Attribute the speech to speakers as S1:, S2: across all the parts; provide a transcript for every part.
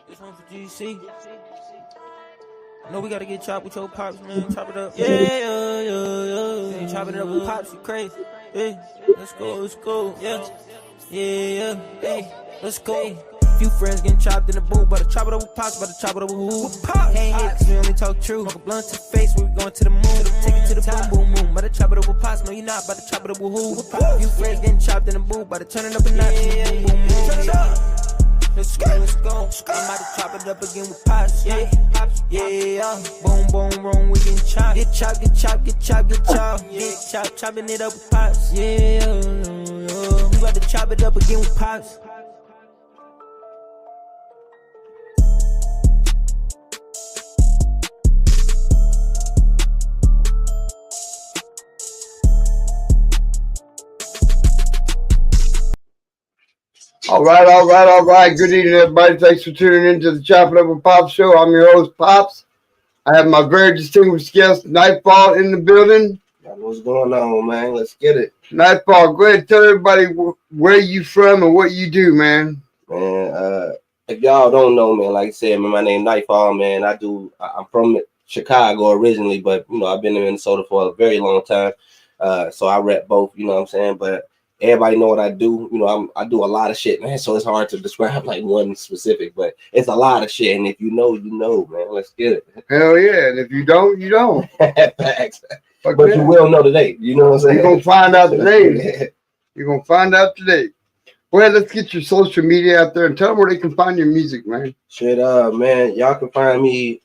S1: This one for GC. No, we gotta get chopped with your pops, man. Chop it up. Yeah. Chopping it up with pops, you crazy. Yeah. Let's go. Yeah. Hey, let's go. Few friends getting chopped in the booth, but I chop it up with pops, but I chop it up with who? Can't hit, cause we only talk true. Smoke a blunt to the face, where we going to the moon. Take it to the boom, boom. But I chop it up with pops, no you not, but I chop it up with who? Few friends getting chopped in the booth, but I turn it up a notch. Boom, boom, boom. Let's go. I'm about to chop it up again with pops, yeah. Boom, boom, we getting chopped. Get chopped, chopping it up with pops, yeah. We about to chop it up again with pops.
S2: All right. Good evening, everybody. Thanks for tuning in to the Chopping Up with Pops show. I'm your host, Pops. I have my very distinguished guest, Nightfall, in the building.
S3: What's going on, man? Let's get it.
S2: Nightfall, go ahead and tell everybody where you from and what you do, man.
S3: Man, if y'all don't know, man, like I said, man, my name Nightfall, man. I'm from Chicago originally, but, you know, I've been in Minnesota for a very long time. So I rep both, you know what I'm saying? But everybody know what I do. You know, I do a lot of shit, man. So it's hard to describe like one specific, but it's a lot of shit. And if you know, you know, man. Let's get it.
S2: Hell yeah. And if you don't, you don't.
S3: Facts. But you will know today. You know what I'm saying?
S2: You're going to find out today. You're going to find out today. Well, let's get your social media out there and tell them where they can find your music, man.
S3: Shit, man. Y'all can find me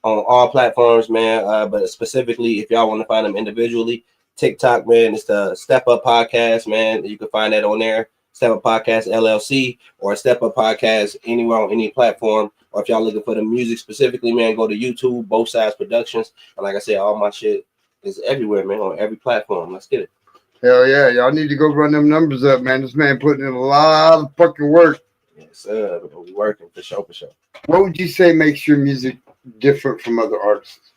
S3: on all platforms, man. But specifically, if y'all want to find them individually, TikTok, man, it's the Step Up Podcast, man. You can find that on there. Step Up Podcast LLC or Step Up Podcast anywhere on any platform. Or if y'all looking for the music specifically, man, go to YouTube, Both Sides Productions. And like I said, all my shit is everywhere, man, on every platform. Let's get it.
S2: Hell yeah. Y'all need to go run them numbers up, man. This man putting in a lot of fucking work.
S3: Yes, sir. We're working for sure.
S2: What would you say makes your music different from other artists?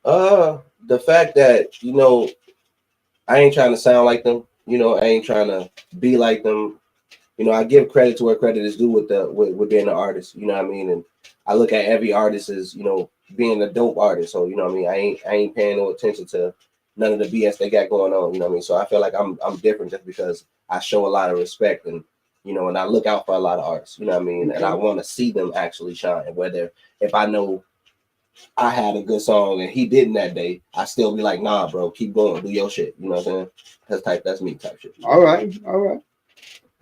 S3: The fact that, you know, I ain't trying to sound like them, you know. I ain't trying to be like them, you know. I give credit to where credit is due with being an artist, you know what I mean. And I look at every artist as, you know, being a dope artist. So, you know what I mean. I ain't paying no attention to none of the BS they got going on, you know what I mean. So I feel like I'm different just because I show a lot of respect and, you know, and I look out for a lot of artists, you know what I mean. And I want to see them actually shine. Whether if I know I had a good song and he didn't that day, I still be like, nah, bro, keep going, do your shit. You know what I'm saying? That's me type shit.
S2: All right.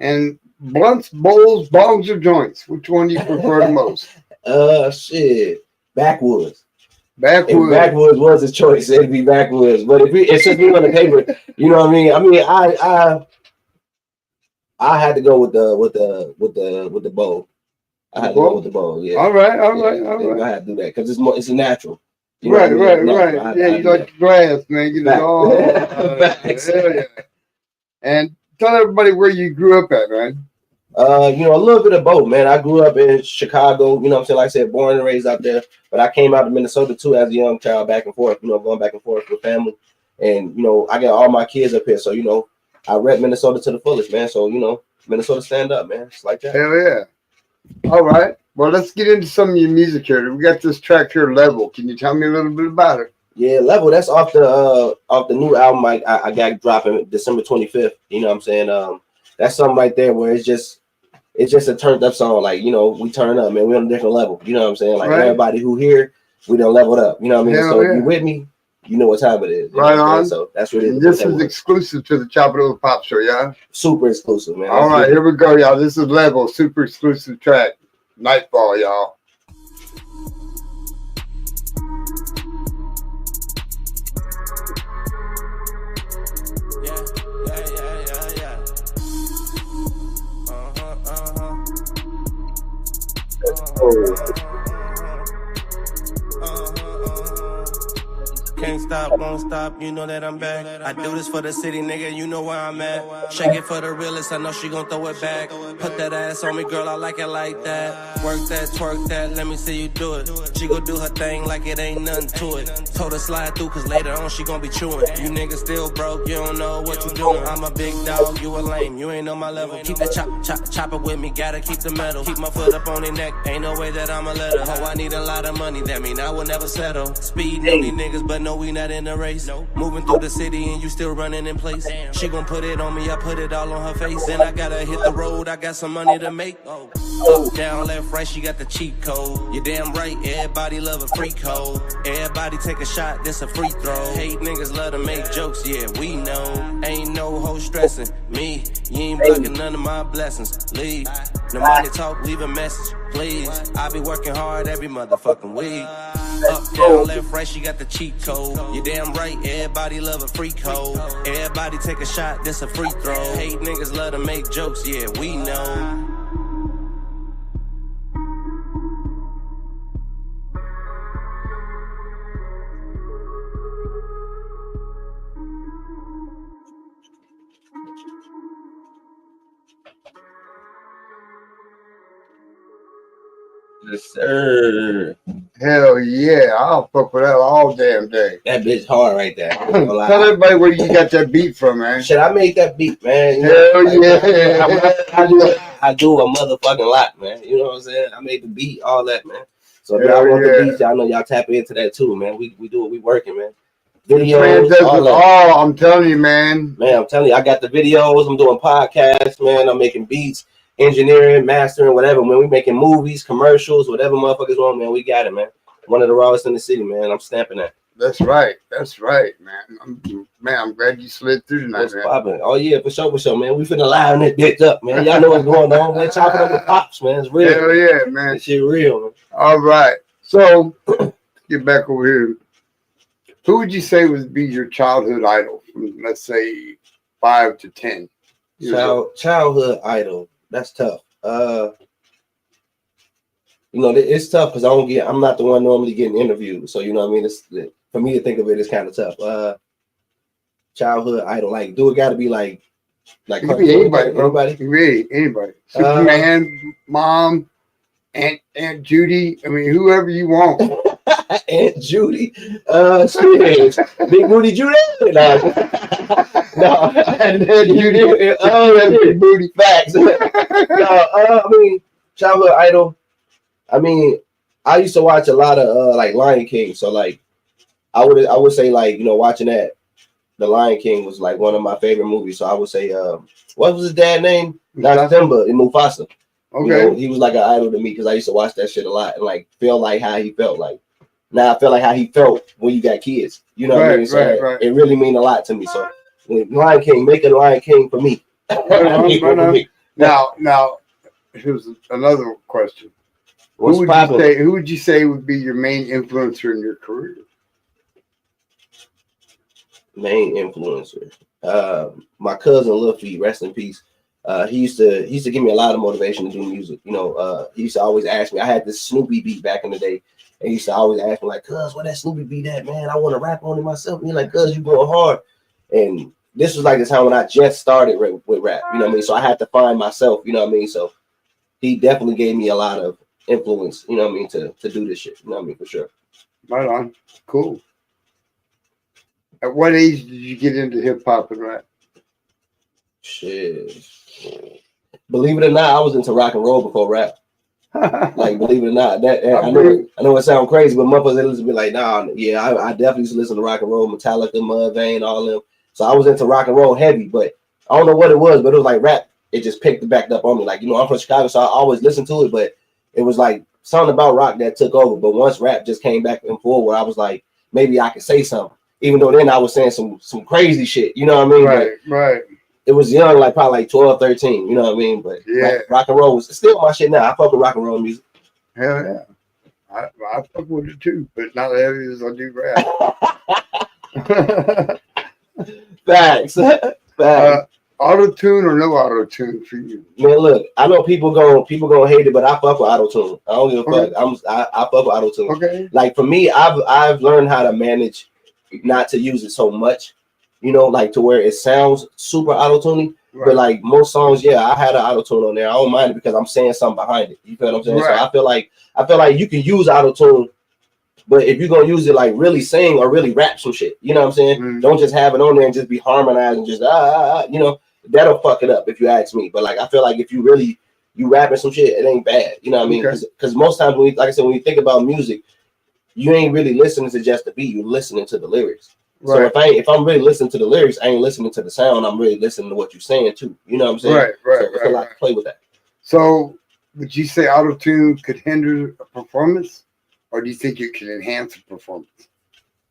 S2: And blunts, bowls, bongs, or joints? Which one do you prefer the most?
S3: Shit. Backwoods.
S2: Backwoods.
S3: If backwoods was a choice, it'd be backwoods. But if it's just me on the paper, you know what I mean? I had to go with the bowl. I had to go with the bowl, yeah.
S2: All right.
S3: I had to do that because it's a natural.
S2: You know right. You like the grass, man. You know, yeah. And tell everybody where you grew up at, man.
S3: You know, a little bit of both, man. I grew up in Chicago, you know what I'm saying? Like I said, born and raised out there. But I came out to Minnesota too as a young child, back and forth, you know, going back and forth with family. And, you know, I got all my kids up here. So, you know, I rep Minnesota to the fullest, man. So, you know, Minnesota stand up, man. It's like that.
S2: Hell yeah. All right. Well, let's get into some of your music here. We got this track here, Level. Can you tell me a little bit about it?
S3: Yeah, Level. That's off the new album I got dropping December 25th. You know what I'm saying? That's something right there where it's just a turned up song. Like, you know, we turn up, man. We're on a different level. You know what I'm saying? Like everybody who here, we done leveled up. You know what I mean?
S2: Hell
S3: so
S2: yeah.
S3: if you with me, you know what time it is.
S2: Right on.
S3: So that's what it is.
S2: This is exclusive to the Chop It Up Pop show, yeah?
S3: Super exclusive, man.
S2: All right, here we go, y'all. This is Level, super exclusive track. Nightfall, y'all.
S1: Yeah.
S4: can't stop, won't stop, you know that I'm back. I do this for the city, nigga, you know where I'm at. Shake it for the realest, I know she gon' throw it back. Put that ass on me, girl, I like it like that. Work that, twerk that, let me see you do it. She gon' do her thing like it ain't nothing to it. Told her slide through, cause later on she gon' be chewing. You niggas still broke, you don't know what you doing. I'm a big dog, you a lame, you ain't on my level. Keep the chopper with me, gotta keep the metal. Keep my foot up on their neck, ain't no way that I'ma let her. Oh, I need a lot of money, that mean I will never settle. Speeding on these niggas, but no, we not in the race. Moving through the city and you still running in place. She gon' put it on me, I put it all on her face. Then I gotta hit the road, I got some money to make. Up, down, left, right, she got the cheat code. You damn right, everybody love a freak hoe. Everybody take a shot, this a free throw. Hate niggas love to make jokes, yeah, we know. Ain't no hoe stressing me. You ain't blocking none of my blessings. Leave. No money talk, leave a message, please. I be working hard every motherfucking week. Up, down, left, right, she got the cheat code. You damn right, everybody love a freak hoe. Everybody take a shot, this a free throw. Hate niggas love to make jokes, yeah, we know.
S3: Yes, sir.
S2: Hell yeah, I'll fuck with that all damn day.
S3: That bitch hard right there.
S2: Tell everybody where you got that beat from, man.
S3: Shit, I made that beat, man.
S2: Hell yeah.
S3: I do a motherfucking lot, man. You know what I'm saying? I made the beat, all that, man. So if y'all want the beats, y'all know y'all tap into that too, man. We do it, we working, man. Videos,
S2: all I'm telling you, man.
S3: Man, I'm telling you, I got the videos. I'm doing podcasts, man. I'm making beats, engineering, mastering, whatever. Man, we making movies, commercials, whatever motherfuckers want, man. We got it, man. One of the rawest in the city, man. I'm stamping that.
S2: That's right, man. I'm glad you slid through tonight, man.
S3: Popping. Oh yeah, for sure, man. We finna liven this bitch up, man. Y'all know what's going on. We're chopping up with pops, man. It's real.
S2: Hell yeah, man.
S3: This shit real, man.
S2: All right, so get back over here. Who would you say would be your childhood idol from, let's say, 5 to 10?
S3: Childhood idol. That's tough. You know, it's tough because I'm not the one normally getting interviewed. So you know what I mean? For me to think of it, it's kind of tough. Childhood idol, like, do it got to be like
S2: it could be anybody,
S3: anybody,
S2: really anybody. Superman, Mom, Aunt Judy. I mean, whoever you want.
S3: Aunt Judy, Big Booty Judy. No, and then Judy. Oh, that's Big Booty. Facts. I mean, childhood idol. I mean, I used to watch a lot of like Lion King, so like I would say, like, you know, watching that, The Lion King was like one of my favorite movies. So I would say, what was his dad's name? Not Simba in Mufasa. Okay, you know, he was like an idol to me because I used to watch that shit a lot and like feel like how he felt. Like now I feel like how he felt when you got kids. You know what I mean? So right. It really mean a lot to me. So Lion King, make a Lion King for me.
S2: Now, here's another question. Who would you say would be your main influencer in your career?
S3: Main influencer. My cousin Lil Feet, rest in peace. He used to give me a lot of motivation to do music. You know, he used to always ask me. I had this Snoopy beat back in the day, and he used to always ask me like, "Cuz, where that Snoopy beat at, man? I want to rap on it myself." And he's like, "Cuz, you going hard." And this was like the time when I just started with rap. You know what I mean? So I had to find myself. You know what I mean? So he definitely gave me a lot of influence. You know what I mean? To do this shit. You know what I mean? For sure.
S2: Right on. Cool. At what age did you get into hip hop and rap?
S3: Shit. Believe it or not, I was into rock and roll before rap. Like, believe it or not, I know it sounds crazy, but motherfuckers used to be like, nah, yeah, I definitely used to listen to rock and roll, Metallica, Mudvayne, all them. So I was into rock and roll heavy, but I don't know what it was, but it was like rap. It just picked it back up on me. Like, you know, I'm from Chicago, so I always listened to it, but it was like something about rock that took over. But once rap just came back and forward, I was like, maybe I could say something. Even though then I was saying some crazy shit, you know what I mean?
S2: Right.
S3: It was young, like probably like 12, 13, you know what I mean? But yeah, rock and roll was still my shit now. I fuck with rock and roll music.
S2: Hell yeah. I fuck with it too, but not as heavy as I do rap.
S3: Facts.
S2: Auto-tune or no auto-tune for you?
S3: Man, look, I know people gonna hate it, but I fuck with auto-tune. I don't give a fuck. I fuck with auto-tune.
S2: Okay.
S3: Like for me, I've learned how to manage not to use it so much, you know, like to where it sounds super auto-tuning.
S2: Right.
S3: But like most songs, yeah, I had an auto-tune on there. I don't mind it because I'm saying something behind it. You feel what I'm saying?
S2: Right.
S3: So I feel like you can use auto-tune, but if you're gonna use it like really sing or really rap some shit, you know what I'm saying?
S2: Mm-hmm.
S3: Don't just have it on there and just be harmonizing, just you know, that'll fuck it up if you ask me. But like I feel like if you rapping some shit, it ain't bad. You know what I mean? Because most times when like I said, when you think about music, you ain't really listening to just the beat, you're listening to the lyrics. Right. So if I'm really listening to the lyrics, I ain't listening to the sound, I'm really listening to what you're saying too. You know what I'm saying?
S2: Right.
S3: So I feel like I can play with that.
S2: So would you say auto-tune could hinder a performance? Or do you think it can enhance a performance?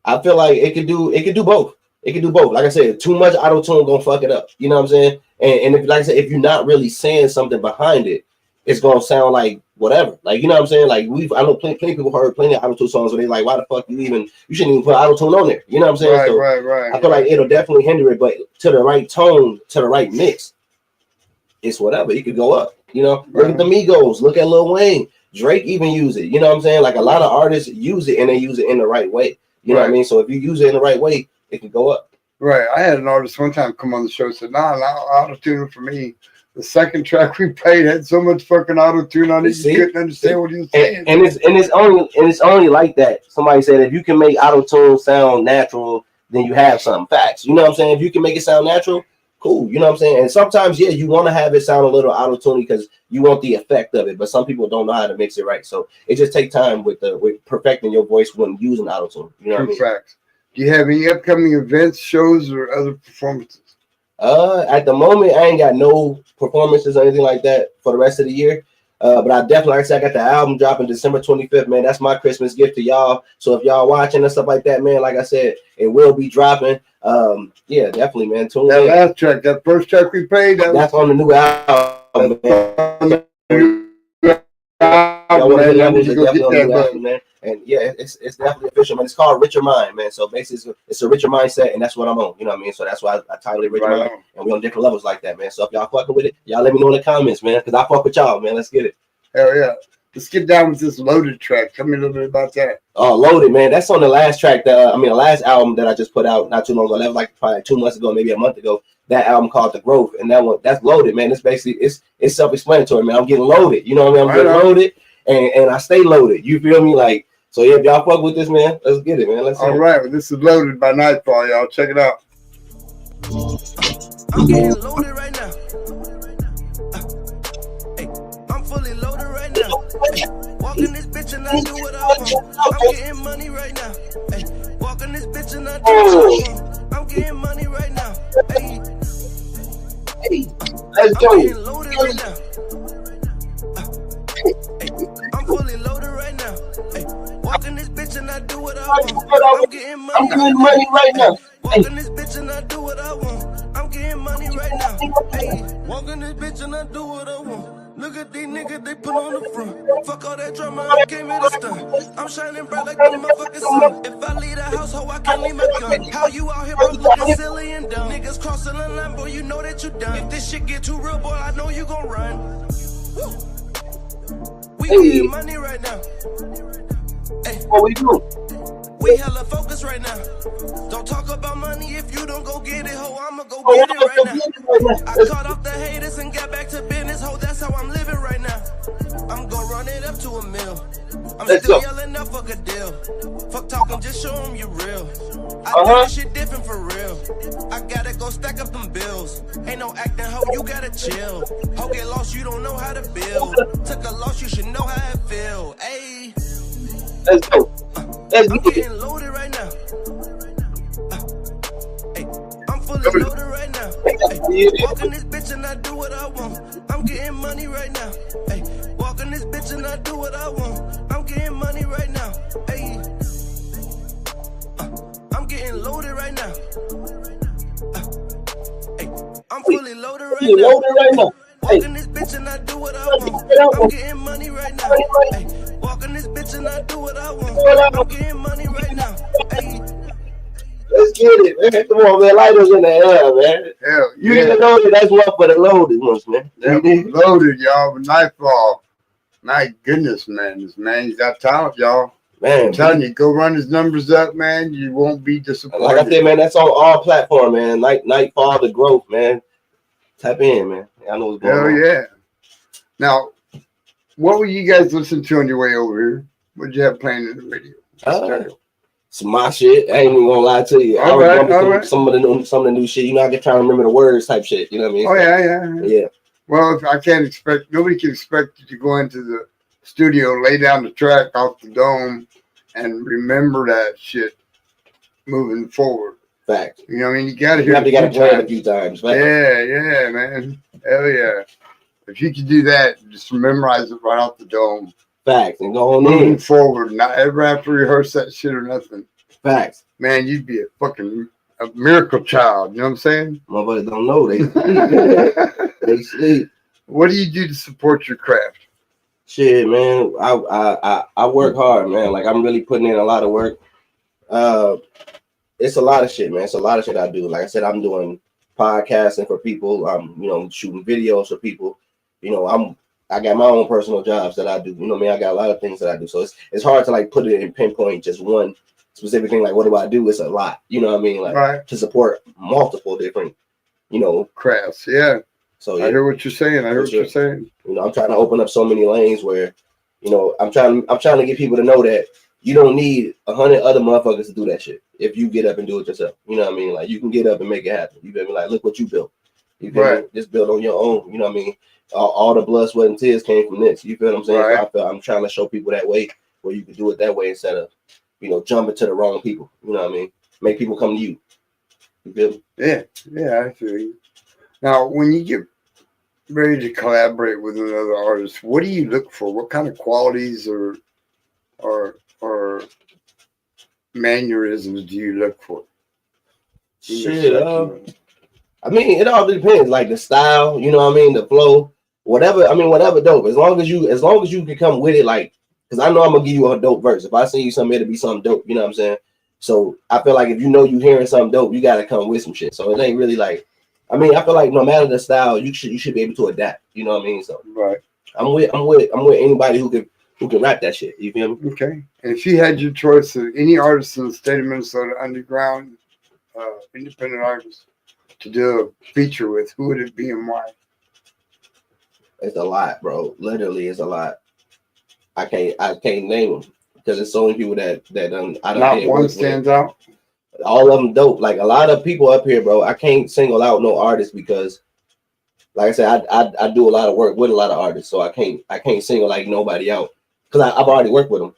S3: I feel like it could do both. It could do both. Like I said, too much auto-tune gonna fuck it up. You know what I'm saying? And if, like I said, if you're not really saying something behind it, it's gonna sound like whatever. Like, you know what I'm saying? Like I know plenty of people heard plenty of auto-tune songs where they like, why the fuck you shouldn't even put auto-tune on there. You know what I'm saying?
S2: Right.
S3: I feel like it'll definitely hinder it, but to the right tone, to the right mix, it's whatever. It could go up. You know, look at the Migos, look at Lil Wayne. Drake even use it. You know what I'm saying? Like a lot of artists use it and they use it in the right way. You know what I mean? So if you use it in the right way, it can go up.
S2: Right. I had an artist one time come on the show and said, nah, auto-tune for me. The second track we played had so much fucking auto-tune on it, you couldn't understand what he was saying.
S3: And it's only like that. Somebody said if you can make auto-tune sound natural, then you have something. Facts. You know what I'm saying? If you can make it sound natural, cool. You know what I'm saying? And sometimes, yeah, you want to have it sound a little auto-tune because you want the effect of it, but some people don't know how to mix it right. So it just takes time with perfecting your voice when using auto-tune. You know what I mean?
S2: Facts. Do you have any upcoming events, shows, or other performances?
S3: At the moment, I ain't got no performances or anything like that for the rest of the year. But I definitely, like I said, I got the album dropping December 25th, man. That's my Christmas gift to y'all. So if y'all watching and stuff like that, man, like I said, it will be dropping. Yeah, definitely, man. Tune
S2: that
S3: in.
S2: Last track, that first track we played,
S3: that's on the new album, man. Man. And yeah, it's definitely official, man. It's called Richer Mind, man. So basically, it's a richer mindset, and that's what I'm on. You know what I mean? So that's why I titled it Richer Mind, and we're on different levels like that, man. So if y'all fucking with it, y'all let me know in the comments, man, because I fuck with y'all, man. Let's get it.
S2: Hell yeah. Let's get down with this Loaded track. Tell me a little bit about that.
S3: Oh, Loaded, man. That's on the last track. The last album that I just put out not too long ago. That was like probably 2 months ago, maybe a month ago. That album called The Growth, and that's Loaded, man. It's basically it's self-explanatory, man. I'm getting loaded. You know what I mean? I'm getting loaded, and I stay loaded. You feel me? Like, so yeah, if y'all fuck with this, man, let's get it, man.
S2: All right, well, this is Loaded by Nightfall, y'all. Check it out.
S4: I'm getting loaded right now. I'm fully loaded right now. Walking this bitch and I do what I want. I'm getting money right now. Walking this bitch and I do what I want. I'm getting money right now.
S3: Let's go.
S4: I'm getting loaded right now. I'm fully loaded right now. Walking this bitch and I do what I want. I'm getting money
S3: right now.
S4: Walking this bitch and I do what I want. I'm getting money right now. Walking this bitch and I do what I want. Look at these niggas, they put on the front. Fuck all that drama, I came here to stunt. I'm shining bright like the motherfucking sun. If I leave the household, I can't leave my gun. How you out here, bro, looking silly and dumb? Niggas crossing the line, boy, you know that you done. If this shit get too real, boy, I know you gon' run. We getting money right now.
S3: What we do?
S4: We hella focused right now. Don't talk about money if you don't go get it, ho. I'ma go get it right now. I cut off the haters and got back to business, ho. That's how I'm living right now. I'm gonna run it up to $1 million. I'm still yelling up, fuck a deal. Fuck talking, just show them you real. I do this shit different for real. I gotta go stack up them bills. Ain't no acting, ho, you gotta chill. Ho, get lost, you don't know how to build. Took a loss, you should know how it feel. Ayy.
S3: Let's go.
S4: I'm getting loaded right now. I'm fully loaded right now. Walking this bitch and I do what I want. I'm getting money right now. Walking this bitch and I do what I want. I'm getting money right now. I'm getting loaded right now. I'm fully loaded right now. Walking this bitch and I do what I want. I'm getting money right now. Walking this bitch and I do what I want. I'm getting money right now.
S3: Let's get it, man. Come on, man. Lighters in the air, man.
S2: Hell,
S3: you get loaded. That's one for the loaded ones, man.
S2: Loaded, y'all. With Nightfall. My goodness, man. This man, he's got talent, y'all.
S3: Man,
S2: I'm telling you, go run his numbers up, man. You won't be disappointed.
S3: Like I said, man, that's on all platforms, man. Nightfall, the growth, man. Tap in, man. I know what's going on.
S2: Hell yeah. Now, what were you guys listening to on your way over here? What did you have playing in the radio?
S3: It's my shit. I ain't even gonna lie to you. I was bumping some of the new shit. You know, I get trying to remember the words type shit. You know what I mean?
S2: Oh,
S3: yeah.
S2: Well, if I can't expect, nobody can expect you to go into the studio, lay down the track off the dome, and remember that shit moving forward.
S3: Fact.
S2: You know what I mean? You gotta hear it.
S3: You gotta play it a few times. Fact.
S2: Yeah, man. Hell yeah. If you could do that, just memorize it right off the dome.
S3: Facts. And go on
S2: moving forward. Not ever have to rehearse that shit or nothing.
S3: Facts.
S2: Man, you'd be a miracle child. You know what I'm saying?
S3: Motherfuckers don't know. They sleep. They sleep.
S2: What do you do to support your craft?
S3: Shit, man. I work hard, man. Like, I'm really putting in a lot of work. It's a lot of shit, man. It's a lot of shit I do. Like I said, I'm doing podcasting for people. I'm, shooting videos for people. I got my own personal jobs that I do. You know what I mean? I got a lot of things that I do. So it's hard to like put it in pinpoint just one specific thing. Like, what do I do? It's a lot. You know what I mean? Like to support multiple different,
S2: crafts. Yeah.
S3: So yeah.
S2: I hear what you're saying. You're saying.
S3: I'm trying to open up so many lanes where, I'm trying to get people to know that you don't need 100 other motherfuckers to do that shit. If you get up and do it yourself, you know what I mean? Like, you can get up and make it happen. You feel me? Like, look what you built. You feel me? Just build on your own. You know what I mean? All the blood, sweat, and tears came from this. You feel what I'm saying?
S2: Right.
S3: So I'm trying to show people that way where you can do it that way instead of, jumping to the wrong people. You know what I mean? Make people come to you. You feel me?
S2: Yeah, I feel you. Now, when you get ready to collaborate with another artist, what do you look for? What kind of qualities or mannerisms do you look for?
S3: Shit, I mean, it all depends. Like the style, you know what I mean, the flow, whatever dope. As long as you can come with it, like, because I know I'm gonna give you a dope verse. If I send you something, it'll be something dope. You know what I'm saying? So I feel like if you hearing something dope, you gotta come with some shit. So it ain't really like, I feel like no matter the style, you should be able to adapt. You know what I mean? So
S2: right.
S3: I'm with anybody who can rap that shit. You feel me?
S2: Okay. And if you had your choice of any artist in the state of Minnesota, underground, independent artist, to do a feature with, who would it be and why?
S3: It's a lot, bro. Literally, it's a lot. I can't name them because there's so many people that I don't.
S2: Not one stands out.
S3: All of them dope. Like a lot of people up here, bro. I can't single out no artist because, like I said, I do a lot of work with a lot of artists, so I can't single like nobody out because I've already worked with them.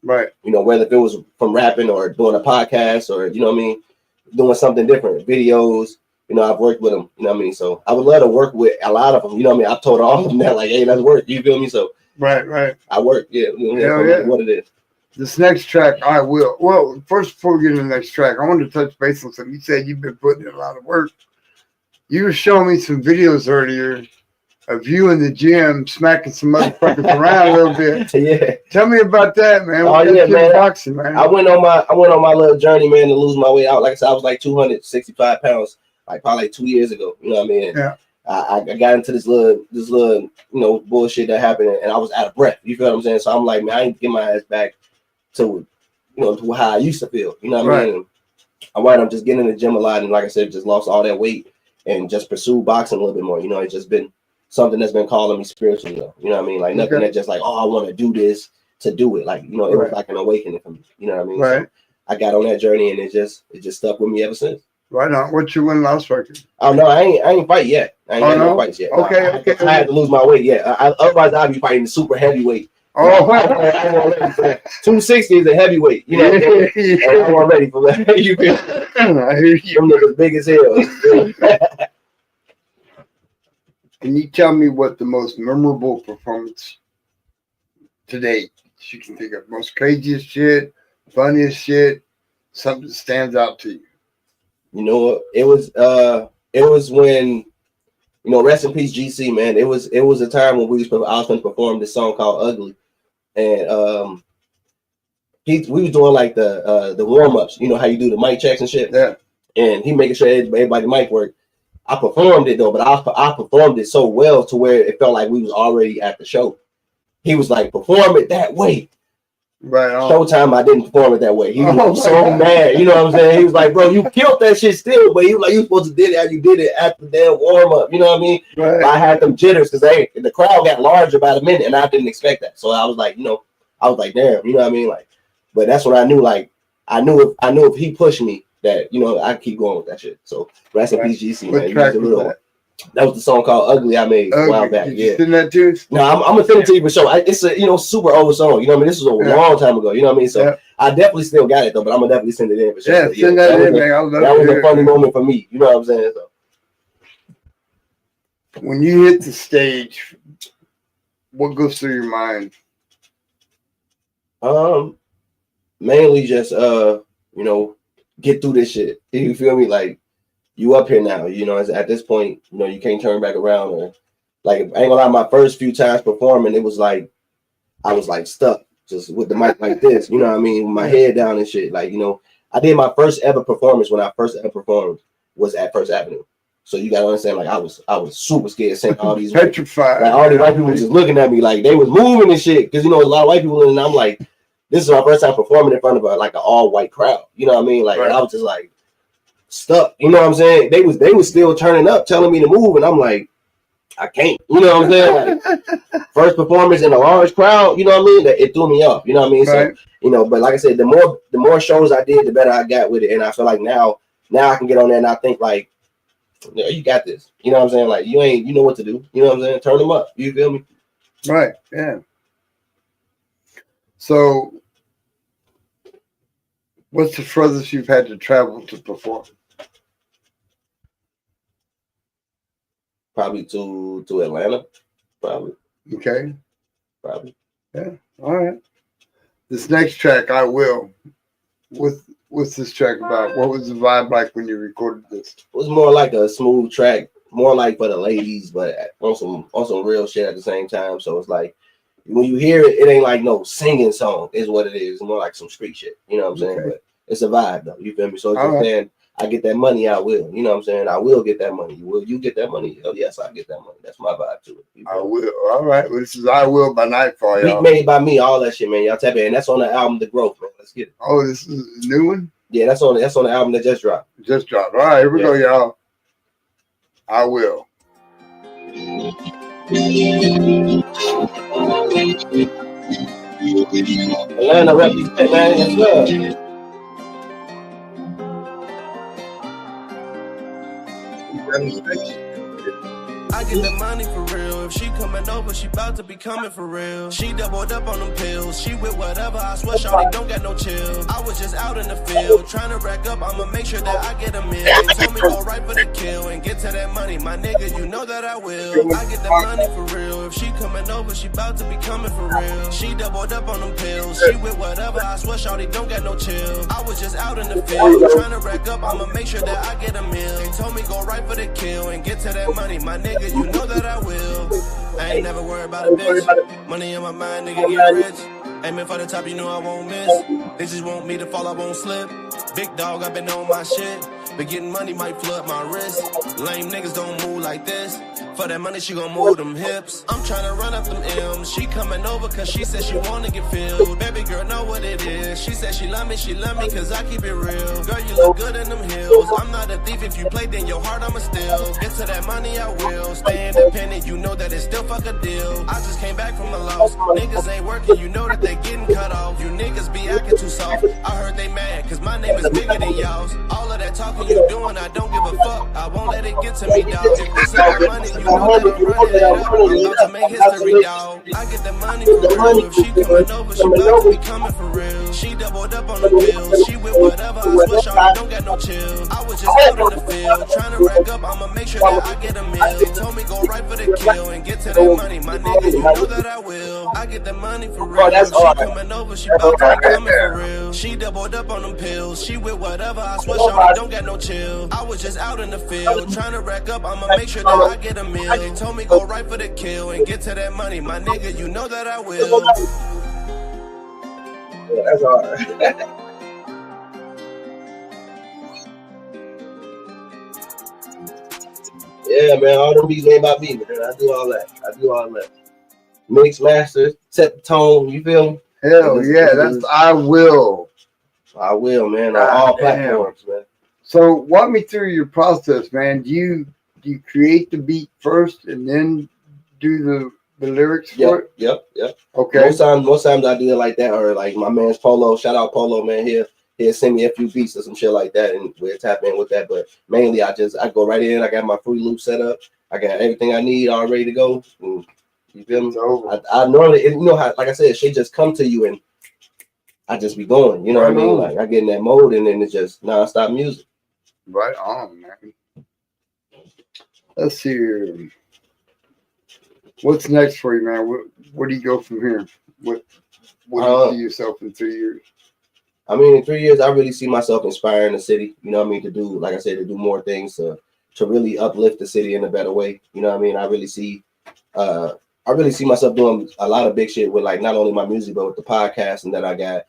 S2: Right.
S3: Whether if it was from rapping or doing a podcast or doing something different, videos. I've worked with them. You know what I mean? So I would love to work with a lot of them. You know what I mean? I've told all of them that, like, hey, that's work. You feel me? So
S2: right.
S3: I work. Yeah. What it is.
S2: This next track, I will. Well, first, before we get into the next track, I wanted to touch base on something. You said you've been putting in a lot of work. You were showing me some videos earlier of you in the gym smacking some motherfuckers around a little bit.
S3: Yeah.
S2: Tell me about that, man.
S3: Oh yeah, man.
S2: Boxing, man.
S3: I went on my little journey, man, to lose my weight out. Like I said, I was like 265 pounds, like probably like 2 years ago. You know what I mean?
S2: Yeah.
S3: I got into this little bullshit that happened, and I was out of breath. You feel what I'm saying? So I'm like, man, I ain't get my ass back to to how I used to feel. You know what I mean? And I wound up just getting in the gym a lot, and like I said, just lost all that weight and just pursued boxing a little bit more. It's just been something that's been calling me spiritually, though. You know what I mean? Like nothing that just like, oh, I want to do this to do it. Like, it was like an awakening for me. You know what I mean?
S2: Right.
S3: So I got on that journey, and it just stuck with me ever since.
S2: Right on. What's your win-loss record?
S3: Oh no, I ain't fight yet. I ain't got no fights yet.
S2: Okay,
S3: I had to lose my weight. Yeah, otherwise I'd be fighting the super heavyweight.
S2: Oh,
S3: 260 is a heavyweight. You know, and I'm ready for that. You feel?
S2: I hear you.
S3: Them niggas big as hell.
S2: Can you tell me what the most memorable performance to date you can think of? Most craziest shit, funniest shit, something that stands out to you?
S3: It was when, rest in peace, GC, man. It was a time when I was going to perform this song called Ugly, and we was doing like the warm ups. You know how you do the mic checks and shit.
S2: Yeah. And
S3: he making sure everybody mic work. I performed it though, but I performed it so well to where it felt like we was already at the show. He was like, perform it that way.
S2: Right.
S3: Showtime, I didn't perform it that way. He was so mad. You know what I'm saying? He was like, bro, you killed that shit still, but he was like, you supposed to did it how you did it after the damn warm up. You know what I mean?
S2: Right.
S3: I had them jitters because the crowd got large about a minute, and I didn't expect that. So I was like, you know, damn, you know what I mean? Like, but that's when I knew, like, I knew if he pushed me, that, you know, I keep going with that shit. So rest in peace, GC, man.
S2: What track was that?
S3: That was the song called "Ugly" I made a while back.
S2: Did you send that to us?
S3: No, I'm gonna send it to you for sure. It's a, you know, super old song. You know what I mean? This was a long time ago. You know what I mean? So I definitely still got it though, but I'm gonna definitely send it in for sure.
S2: Yeah, send that in, man.
S3: That was a funny moment for me. You know what I'm saying? So
S2: when you hit the stage, what goes through your mind?
S3: Mainly just you know, get through this shit. You feel me? Like, you up here now, you know, at this point, you know, you can't turn back around. Or like, I ain't gonna lie, my first few times performing, it was like I was like stuck just with the mic like this, you know what I mean, with my head down and shit. Like, you know, I did my first ever performance when I first ever performed was at First Avenue. So you gotta understand, like, I was super scared saying all these
S2: petrified.
S3: Like, all these white people was just looking at me like they was moving and shit. Cause you know, a lot of white people, and I'm like, this is my first time performing in front of like an all white crowd. You know what I mean? Like, and I was just like stuck. You know what I'm saying? They was still turning up, telling me to move, and I'm like, I can't. You know what I'm saying? Like, first performance in a large crowd, you know what I mean? It threw me off. You know what I mean? So, you know, but like I said, the more shows I did, the better I got with it. And I feel like now I can get on there and I think like, yeah, you got this. You know what I'm saying? Like, you know what to do. You know what I'm saying? Turn them up. You feel me?
S2: Right. Yeah. So, what's the furthest you've had to travel to perform?
S3: Probably to Atlanta. Probably.
S2: Okay.
S3: Probably.
S2: Yeah. All right. This next track, I Will. What's this track about? What was the vibe like when you recorded this?
S3: It was more like a smooth track, more like for the ladies, but on some real shit at the same time. So it's like, when you hear it, it ain't like no singing song is what it is. It's more like some street shit. You know what I'm saying? Okay. But it's a vibe though. You feel me? So it's just saying, I get that money, I will. You know what I'm saying? I will get that money. Will you get that money? Oh, yes, I get that money. That's my vibe to it.
S2: I will. All right. Well, this is I Will by Nightfall, y'all.
S3: Beat made by me, all that shit, man. Y'all tap in. And that's on the album The Growth, man. Let's get it.
S2: Oh, this is a new one?
S3: Yeah, that's on the album that just dropped.
S2: Just dropped. All right, here we go, y'all. I Will.
S3: Atlanta rep these shit, man. Yes, sir.
S4: I get that money for real. If she coming over, she bout to be coming for real. She doubled up on them pills. She with whatever. I swear shawty don't got no chill. I was just out in the field trying to rack up. I'ma make sure that I get a meal. They told me go right for the kill and get to that money. My nigga, you know that I will. I get that money for real. If she coming over, she bout to be coming for real. She doubled up on them pills. She with whatever. I swear shawty don't got no chill. I was just out in the field trying to rack up. I'ma make sure that I get a meal. They told me go right for the kill and get to that money. My nigga, you know that I will. I ain't never worried about a bitch. Money in my mind, nigga, get rich. Aiming for the top, you know I won't miss. They just want me to fall, I won't slip. Big dog, I've been on my shit. But getting money might flood my wrist. Lame niggas don't move like this. For that money, she gon' move them hips. I'm tryna run up them M's. She coming over cause she said she wanna get filled. Baby girl know what it is. She said she love me cause I keep it real. Girl, you look good in them heels. I'm not a thief, if you play then your heart I'ma steal. Get to that money I will. Stay independent, you know that it's still fuck a deal. I just came back from a loss. Niggas ain't working, you know that they getting cut off. You niggas be acting too soft. I heard they mad cause my name is bigger than y'all's. All of that talking you doing, I don't give a fuck. I won't let it get to me, dog. If this is my money, you know that I'm running it up. I'm about to make history, dog. I get the money for real. If she coming over, she about to be coming for real. She doubled up on the bills. She with whatever. I swear shawty don't got no chill. I was just out in the field trying to rack up. I'ma make sure that I get a meal. They told me go right for the kill and get to that money. My nigga, you know that I will. I get the money for real. If she coming over, she about to be coming for real. She doubled up on them pills. She with whatever. I swear shawty don't got no chill. I was just out in the field trying to rack up. I'ma make sure that I get a meal. They told me go right for the kill and get to that money. My nigga, you know that I will.
S3: Yeah, that's all right. Yeah, man, all them beats ain't about me, man. I do all that. Mix, master, set the tone, you feel me?
S2: Hell yeah, that's I will.
S3: I will, man,
S2: God
S3: on all
S2: damn.
S3: platforms, man.
S2: So walk me through your process, man. Do you create the beat first and then do the lyrics for it?
S3: Yep.
S2: Okay.
S3: Most times I do it like that, or like my man's Polo. Shout out Polo, man. He'll send me a few beats or some shit like that, and we'll tap in with that. But mainly, I go right in. I got my free loop set up. I got everything I need all ready to go. And, you feel me? I normally, you know how, like I said, shit just come to you, and I just be going. You know what I mean? Like I get in that mode, and then it's just nonstop music.
S2: Right on, man. Let's see here. What's next for you, man? Where do you go from here? What do you see yourself in 3 years?
S3: I mean, in 3 years, I really see myself inspiring the city. You know what I mean? To do, like I said, to do more things to really uplift the city in a better way. You know what I mean? I really see myself doing a lot of big shit with, like, not only my music but with the podcasting that I got.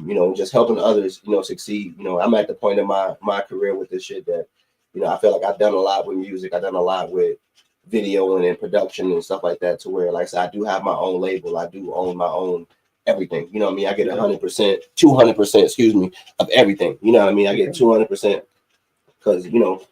S3: You know, just helping others, you know, succeed. You know, I'm at the point in my career with this shit that, you know, I feel like I've done a lot with music. I've done a lot with video and production and stuff like that, to where, like I said, I do have my own label. I do own my own everything. You know what I mean? I get 100%, 200%, excuse me, of everything. You know what I mean? I get 200% because, you know,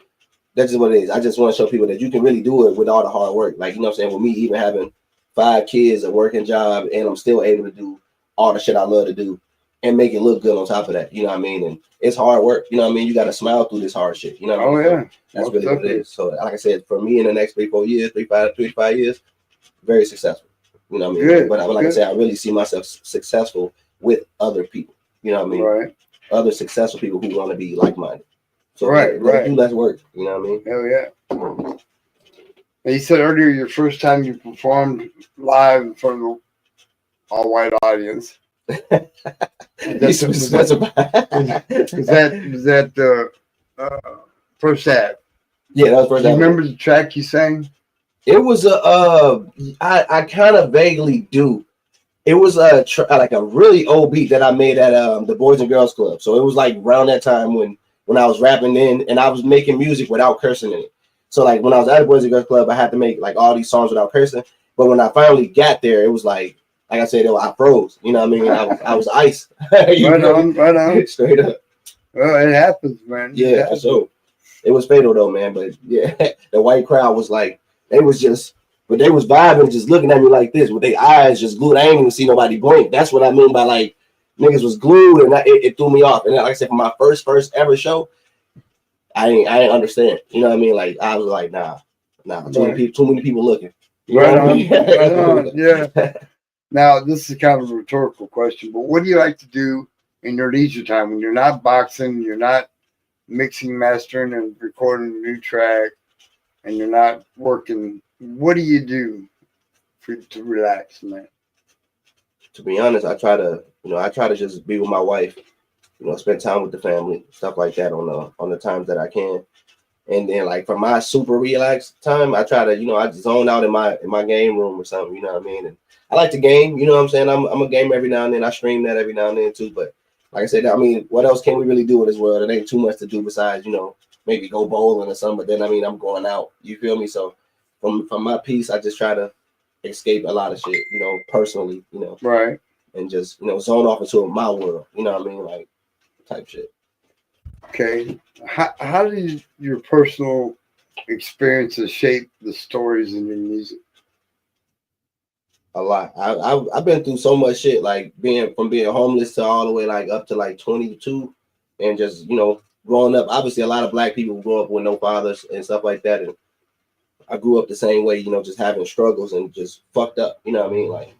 S3: that's just what it is. I just want to show people that you can really do it with all the hard work. Like, you know what I'm saying? With me even having 5 kids, a working job, and I'm still able to do all the shit I love to do and make it look good on top of that. You know what I mean? And it's hard work. You know what I mean? You got to smile through this hard shit. You know what I mean?
S2: Yeah.
S3: That's really what it is. So, like I said, for me in the next 3 to 5 years, very successful. You know what I mean?
S2: Good.
S3: But like I said, I really see myself successful with other people. You know what I mean?
S2: Right.
S3: Other successful people who want to be like-minded. So
S2: right.
S3: Let's do less work. You know what I mean?
S2: Hell yeah. And you said earlier your first time you performed live in front of an all-white audience. Was that the first half?
S3: Yeah, that was first.
S2: Do you remember the track you sang?
S3: It was I kind of vaguely do. It was like a really old beat that I made at the Boys and Girls Club. So it was like around that time when I was rapping in, and I was making music without cursing in it. So like when I was at the Boys and Girls Club, I had to make like all these songs without cursing. But when I finally got there, it was like I said, I froze. You know what I mean? I was ice.
S2: Right on.
S3: Straight up.
S2: Well, it happens, man.
S3: Yeah, so it was fatal though, man. But yeah, the white crowd was like, they was vibing, just looking at me like this with their eyes just glued. I ain't even see nobody blink. That's what I mean by like niggas was glued, and it threw me off. And like I said, for my first ever show, I ain't understand. You know what I mean? Like I was like, nah. Too many people looking.
S2: Right on. Yeah. Now, this is kind of a rhetorical question, but what do you like to do in your leisure time when you're not boxing, you're not mixing, mastering, and recording a new track, and you're not working? What do you do to relax, man?
S3: To be honest, I try to just be with my wife, you know, spend time with the family, stuff like that on the times that I can. And then like for my super relaxed time, I try to, you know, I zone out in my game room or something, you know what I mean? And I like to game, you know what I'm saying? I'm a gamer every now and then. I stream that every now and then too. But like I said, I mean, what else can we really do in this world? It ain't too much to do besides, you know, maybe go bowling or something. But then, I mean, I'm going out. You feel me? So from my piece, I just try to escape a lot of shit, you know, personally, you know.
S2: Right.
S3: And just, you know, zone off into my world. You know what I mean? Like type shit. Okay.
S2: How do your personal experiences shape the stories in your music?
S3: A lot. I've been through so much shit, like being homeless to all the way like up to like 22, and just, you know, growing up. Obviously, a lot of black people grow up with no fathers and stuff like that, and I grew up the same way, you know, just having struggles and just fucked up. You know what I mean? Like,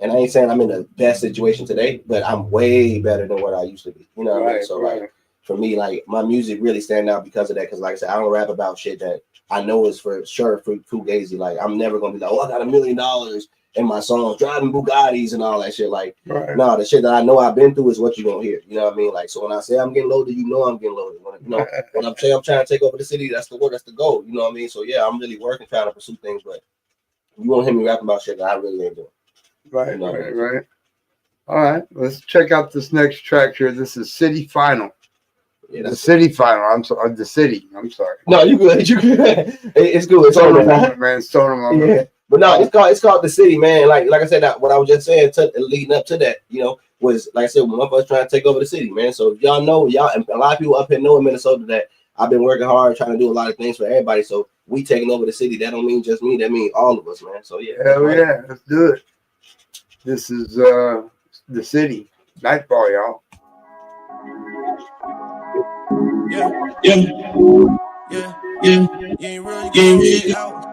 S3: and I ain't saying I'm in the best situation today, but I'm way better than what I used to be. You know what I mean? So like for me, like my music really stand out because of that. Because like I said, I don't rap about shit that I know is for sure fugazi. Like I'm never gonna be like, oh, I got $1 million in my songs, driving Bugattis and all that shit. Like, no, the shit that I know I've been through is what you're gonna hear. You know what I mean? Like, so when I say I'm getting loaded, you know I'm getting loaded. When I'm saying I'm trying to take over the city, that's the word, that's the goal. You know what I mean? So yeah, I'm really working, trying to pursue things, but you won't hear me rapping about shit that I really ain't doing.
S2: Right, you know right. All right, let's check out this next track here. This is City Final. Yeah, the City Final. I'm sorry. The City. I'm sorry.
S3: No, you good. You good. It's good. It's
S2: Stoner moment, man. Stoner moment.
S3: But no, it's called the city, man. Like I said, that what I was just saying, leading up to that, was like I said, one of us trying to take over the city, man. So if y'all know, and a lot of people up here know in Minnesota that I've been working hard, trying to do a lot of things for everybody. So we taking over the city. That don't mean just me. That means all of us, man. So yeah.
S2: Hell yeah, let's do it. This is the city. Nightfall, y'all.
S4: Yeah. You ain't real, you get some shit out.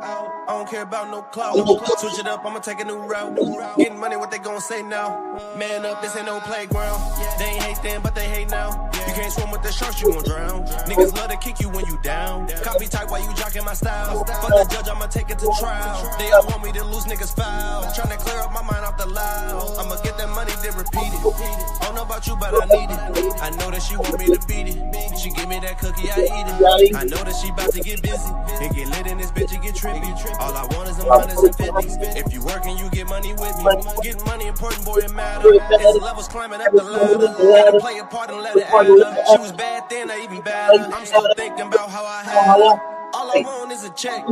S4: I don't care about no clout. Switch it up, I'ma take a new route. Getting money, what they gon' say now? Man up, this ain't no playground. They ain't hate then, but they hate now. You can't swim with the sharks, you gon' drown. Niggas love to kick you when you down. Copy type while you jocking my style. For the judge, I'ma take it to trial. They all want me to lose, niggas foul. Tryna clear up my mind off the loud. I'ma get that money, then repeat it. I don't know about you, but I need it. I know that she want me to beat it. She give me that cookie, I eat it. I know that she about to get busy and get lit in this bitch and get trippy. All I want is them hundreds and fifties. If you working, you get money with me. Getting money important, boy, it matter. His levels climbing up the ladder. Gotta play a part and let it add up. She was bad then, or even badder. I'm still thinking about how I had her. All I want is a check.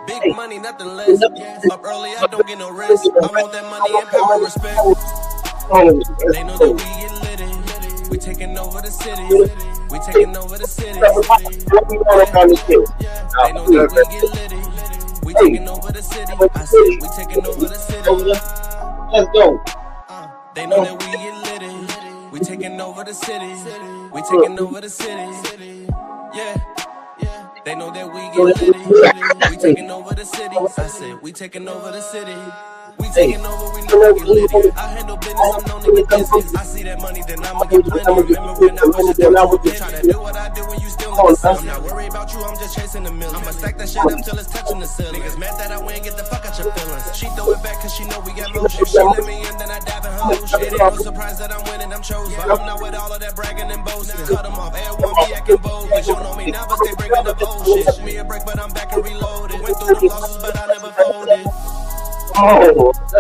S4: Big money, nothing less. Up early, I don't get no rest. I want that money and power and respect. They know that we get litty. We taking over the city. We taking over the city. They know that we get litty. We taking over the city. I said we taking over the city.
S3: Let's go.
S4: They know that we get litty. We taking over the city. We taking over the city. Yeah. They know that we get litty. We taking over the city. I said we taking over the city. We taking over, we know we get litty. I handle business, I'm known to get busy. I see that money, then I'ma get plenty. Remember when I was just trying to do what I do when you still in the city. I'm not worried about you, I'm just chasing the million. I'ma stack that shit up till it's touching the ceiling. Niggas mad that I win, get the fuck out your feelings. She throw it back cause she know we got motion. She let me in, then I dab in her motion. It ain't no surprise that I'm winning, I'm chosen. I'm not with all of that bragging and boasting. Cut them off, everyone be acting bold. Bitch, you know me now, but stay breaking up old shit. Took me a break, but I'm back and reloaded. Went through the losses, but I never folded.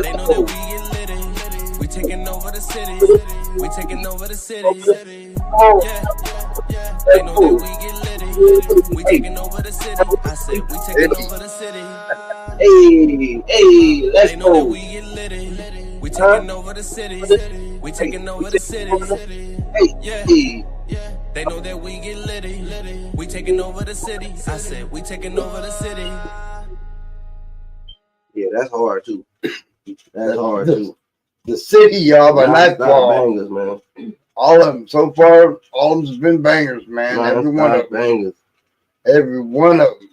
S4: They know that we get litty. We taking over the city. We taking over the city. Yeah. They know that we get litty. We taking over the city. I said we taking over the city.
S3: Hey, let's
S4: They know that
S3: go.
S4: we get litty. We taking over the city. We taking over the city. Yeah. They know that we get litty. We taking over the city. I said we taking over the city.
S3: Yeah, that's hard too. That's hard too.
S2: The city, y'all, by Nightfall.
S3: Bangers, man.
S2: All of them. So far, all of them has been bangers, man. Every one of them.
S3: Bangers.
S2: Every one of them.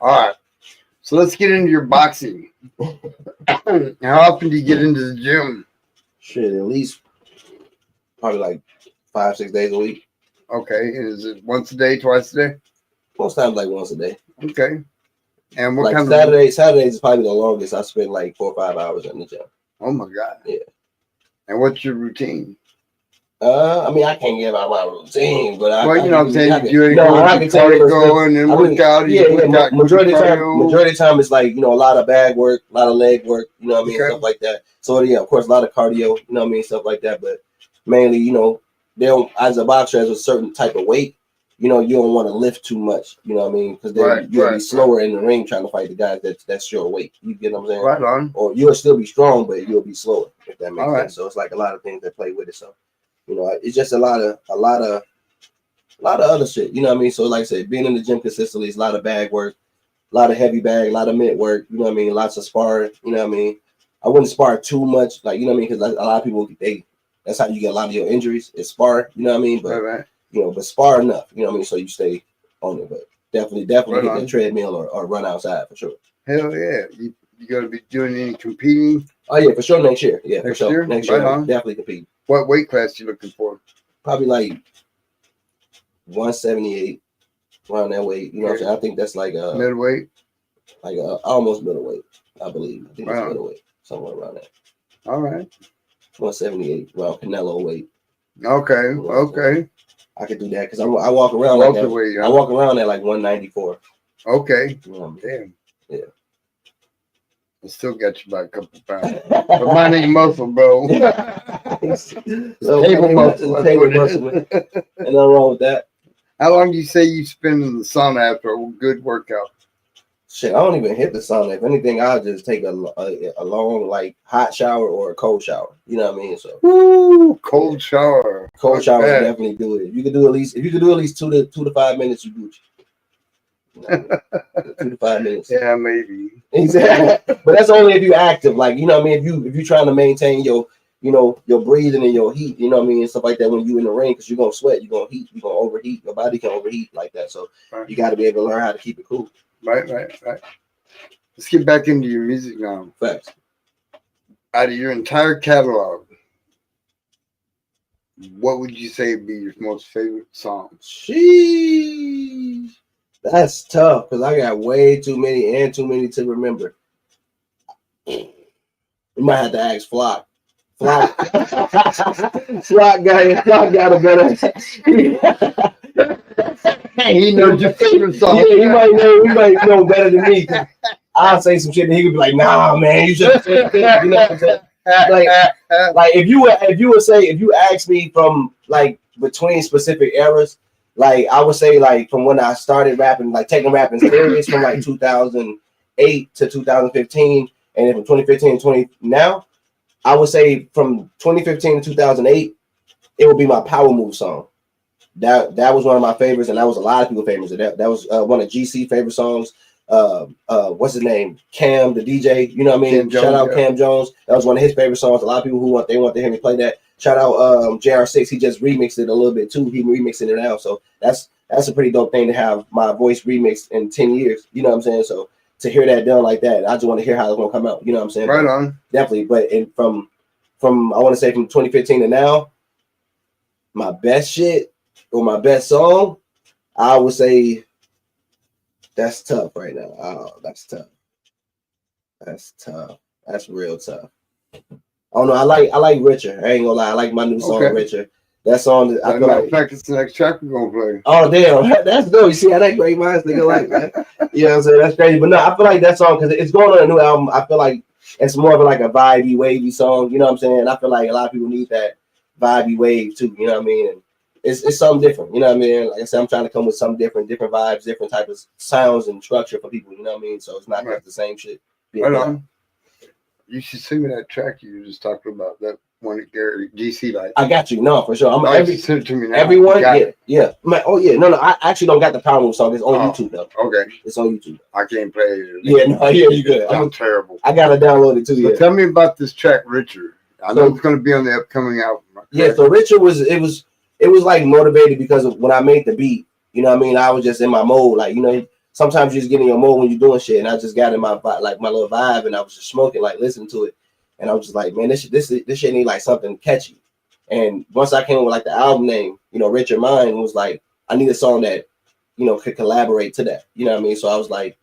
S2: All right. So let's get into your boxing. How often do you get into the gym?
S3: Shit, at least probably like 5-6 days a week.
S2: Okay. And is it once a day, twice a day?
S3: Most times like once a day.
S2: Okay. And what
S3: Like
S2: kind
S3: Saturdays is probably the longest. I spend like 4 or 5 hours in the gym.
S2: Oh my God.
S3: Yeah.
S2: And what's your routine?
S3: I mean, I can't give out my routine, but
S2: Well, you know what I'm saying?
S3: I can tell you
S2: go and then work out.
S3: Yeah. Majority of the time, it's like, a lot of bag work, a lot of leg work, you know what I mean, stuff like that. So yeah, of course, a lot of cardio, you know what I mean, stuff like that. But mainly, they don't, as a boxer, as a certain type of weight, you don't want to lift too much, you know what I mean? Because then you'll be slower in the ring trying to fight the guys that's your weight. You get what I'm saying?
S2: Right on.
S3: Or you'll still be strong, but you'll be slower, if that makes sense. So it's like a lot of things that play with it. So, it's just a lot of other shit, you know what I mean? So like I said, being in the gym consistently is a lot of bag work, a lot of heavy bag, a lot of mitt work, you know what I mean? Lots of sparring, you know what I mean? I wouldn't spar too much, like, you know what I mean? Because a lot of people, that's how you get a lot of your injuries, is spar, you know what I mean? But but spar enough, you know what I mean? So you stay on it, but definitely hit the treadmill or run outside for sure.
S2: Hell yeah. You got to be doing any competing?
S3: Oh yeah, for sure next year. Yeah,
S2: next
S3: for sure.
S2: Year?
S3: Next year, definitely compete.
S2: What weight class you looking for?
S3: Probably like 178, around that weight. You know what I'm saying? I think that's like
S2: middleweight?
S3: Like almost middleweight, I believe. I think it's middleweight, somewhere around that.
S2: All right.
S3: 178, around Canelo weight.
S2: Okay.
S3: I could do that because I walk around like that. I walk around at like 194.
S2: Okay.
S3: You know what I mean?
S2: Damn.
S3: Yeah.
S2: I still got you by a couple pounds. But mine ain't muscle, bro.
S3: So table muscle. And nothing wrong with that.
S2: How long do you say you spend in the sauna after a good workout?
S3: Shit, I don't even hit the sauna. If anything, I'll just take a long, like, hot shower or a cold shower. You know what I mean? So,
S2: Woo, cold shower.
S3: Cold shower will definitely do it. If you could do at least 2 to 5 minutes, you Gucci. You know, 2 to 5 minutes.
S2: Yeah, maybe.
S3: Exactly. But that's only if you're active. Like, you know what I mean? If you're trying to maintain your, you know, your breathing and your heat, you know what I mean, and stuff like that when you in the rain, because you're gonna sweat, you're gonna heat, you're gonna overheat. Your body can overheat like that. So you got to be able to learn how to keep it cool.
S2: Right. Let's get back into your music now.
S3: Facts.
S2: Out of your entire catalog, what would you say would be your most favorite song?
S3: Sheesh. That's tough because I got way too many and too many to remember. You might have to ask Flock. Flock got a better.
S2: He knows your favorite song.
S3: Yeah, he might know better than me. I'll say some shit and he could be like, "Nah, man, you should." You know what I'm saying? Like if you ask me from like between specific eras, like I would say like from when I started rapping, like taking rapping serious from like 2008 to 2015, and then from 2015 to 20 now. I would say from 2015 to 2008, it would be my Power Move song. That was one of my favorites, and that was a lot of people's favorites. That was one of GC's favorite songs. What's his name? Cam, the DJ. You know what I mean? Shout out Cam Jones. That was one of his favorite songs. A lot of people want to hear me play that. Shout out JR6. He just remixed it a little bit too. He remixing it now, so that's a pretty dope thing to have my voice remixed in 10 years. You know what I'm saying? So to hear that done like that, I just want to hear how it's gonna come out. You know what I'm saying?
S2: Right on.
S3: Definitely. But from I want to say from 2015 to now, my best shit or my best song, I would say that's tough right now. Oh, that's tough. That's tough. That's real tough. I don't know. I like Richer. I ain't gonna lie. I like my new song, Richer. That song, I feel like.
S2: In fact, it's the next track we're gonna play.
S3: Oh damn, that's dope. You see how that great minds think alike, man. You know what I'm saying? That's crazy. But no, I feel like that song because it's going on a new album. I feel like it's more of like a vibey, wavy song. You know what I'm saying? I feel like a lot of people need that vibey wave too. You know what I mean? And it's something different. You know what I mean? Like I said, I'm trying to come with some different vibes, different type of sounds and structure for people. You know what I mean? So it's not just the same shit.
S2: Right on. You should sing me that track you were just talking about. That one at Gary GC like.
S3: I got you. No, for sure.
S2: Send it to me now.
S3: Everyone, yeah. No. I actually don't got the Power Move song. It's on YouTube though.
S2: Okay.
S3: It's on YouTube.
S2: I can't play it.
S3: Yeah, no, yeah, you good.
S2: I'm terrible.
S3: I gotta download it too.
S2: So tell me about this track, Richard. I know it's gonna be on the upcoming album.
S3: Yeah, so Richard was like motivated because of when I made the beat. You know what I mean? I was just in my mode, like, you know, sometimes you just get in your mode when you're doing shit, and I just got in my little vibe, and I was just smoking, like listening to it, and I was just like, man, this shit need like something catchy. And once I came with like the album name, you know, Richard Mine was like, I need a song that, you know, could collaborate to that. You know what I mean? So I was like,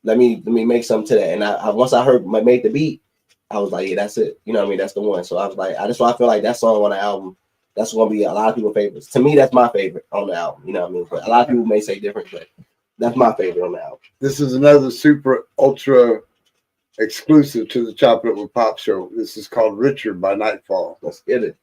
S3: let me make something to that. And I once I made the beat, I was like, yeah, that's it. You know what I mean? That's the one. So I was like, I feel like that song on the album, that's gonna be a lot of people's favorites. To me, that's my favorite on the album. You know what I mean? But a lot of people may say different, but that's my favorite on the album. This
S2: is another super ultra exclusive to the Chop It Up with Pop show. This is called Richard by Nightfall.
S3: Let's get it.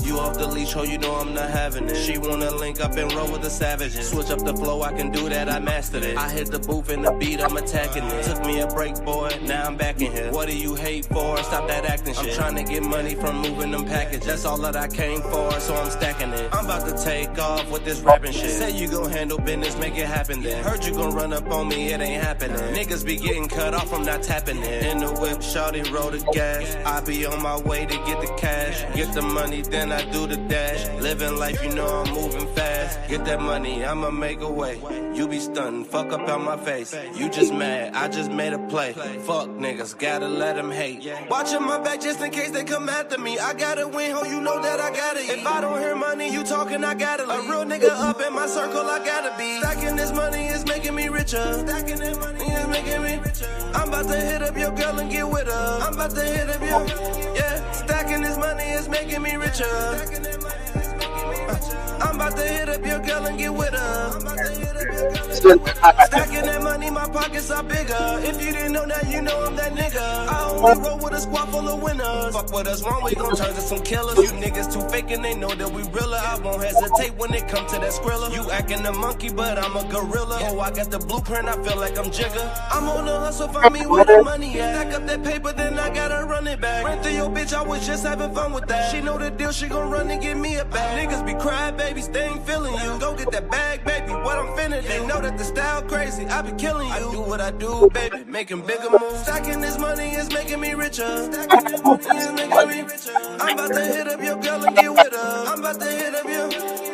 S4: You off the leash, ho, you know I'm not having it. She wanna link up and roll with the savages. Switch up the flow, I can do that, I mastered it. I hit the booth and the beat, I'm attacking it. Took me a break, boy, now I'm back in here. What do you hate for? Stop that acting shit. I'm trying to get money from moving them packages. That's all that I came for, so I'm stacking it. I'm about to take off with this rapping shit. Say you gon' handle business, make it happen then. Heard you gon' run up on me, it ain't happening. Niggas be getting cut off, I'm not tapping it. In the whip, shawty roll the gas. I be on my way to get the cash. Get the money, then I do the dash. Living life, you know I'm moving fast. Get that money, I'ma make a way. You be stunning, fuck up on my face. You just mad, I just made a play. Fuck niggas, gotta let them hate. Watching my back just in case they come after me. I gotta win, ho, you know that I gotta eat. If I don't hear money, you talking, I gotta leave. A real nigga up in my circle, I gotta be. Stacking this money is making me richer. Stacking this money is making me richer. I'm about to hit up your girl and get with her. I'm about to hit up your, yeah. Stacking this money is making me richer. I'm about to hit up your girl and get with her. Stacking that money, my pockets are bigger. If you didn't know that, you know I'm that nigga. I only roll with a squad full of winners. Fuck with us wrong, we gon' turn to some killers. You niggas too fake and they know that we realer. I won't hesitate when it come to that skrilla. You acting a monkey, but I'm a gorilla. Oh, I got the blueprint, I feel like I'm Jigga. I'm on the hustle, find me where the money at. Stack up that paper, then I gotta run it back. Ran through your bitch, I was just having fun with that. She know the deal, she gon' run and give me a bag. Niggas be crying, baby, they ain't feeling you. Go get that bag, baby, what I'm finna do. They know that the style crazy, I be killing you. I do what I do, baby, making bigger moves. Stacking this money is making me richer. Stacking this money is making me richer. I'm about to hit up your girl and get with her. I'm about to hit up you,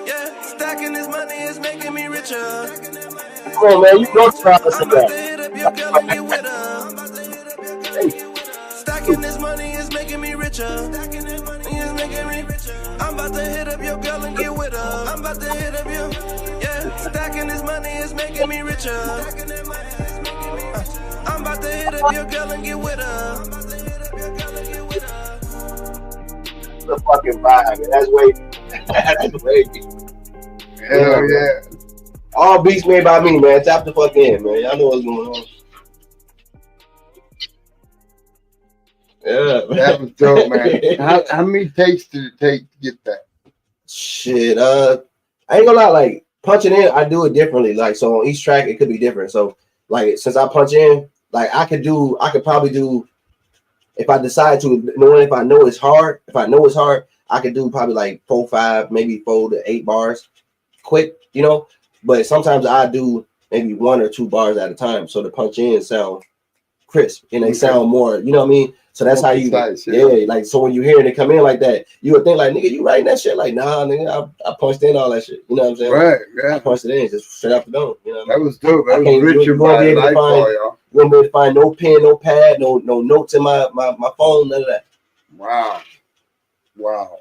S4: yeah. Stacking this money is making me richer.
S3: Come on, man, you know try to say
S4: I'm about to hit up your girl and get with her. Stacking this money is making me richer. Stacking this money is making me richer. I'm about to hit up your girl and get with her. I'm about to hit up you, yeah. Stacking this money is making me richer. I'm about to hit up your girl and get with her.
S3: the fucking vibe, and that's way, that's way.
S2: Hell yeah.
S3: All beats made by me, man. Tap the fuck in, man. Y'all know what's going on. Yeah,
S2: That was dope, man. How many takes did it take to get that?
S3: Shit, I ain't gonna lie, like punching in, I do it differently. Like, so on each track, it could be different. So, like, since I punch in, like I could probably do, if I decide to, knowing if I know it's hard, I could do probably like 4, 5, maybe 4 to 8 bars quick, you know. But sometimes I do maybe 1 or 2 bars at a time, so the punch in sound crisp and they sound more, you know what I mean? So that's how you, yeah, like, so when you hear it come in like that, you would think like, nigga, you writing that shit? Like, nah, nigga, I punched in all that shit. You know what I'm saying?
S2: Right, yeah.
S3: I punched it in just straight out the dome. You know what I mean?
S2: That was dope. That was Richard by NIGHTFALL, y'all.
S3: You won't be able to find no pen, no pad, no notes in my phone, none of that.
S2: Wow. Wow.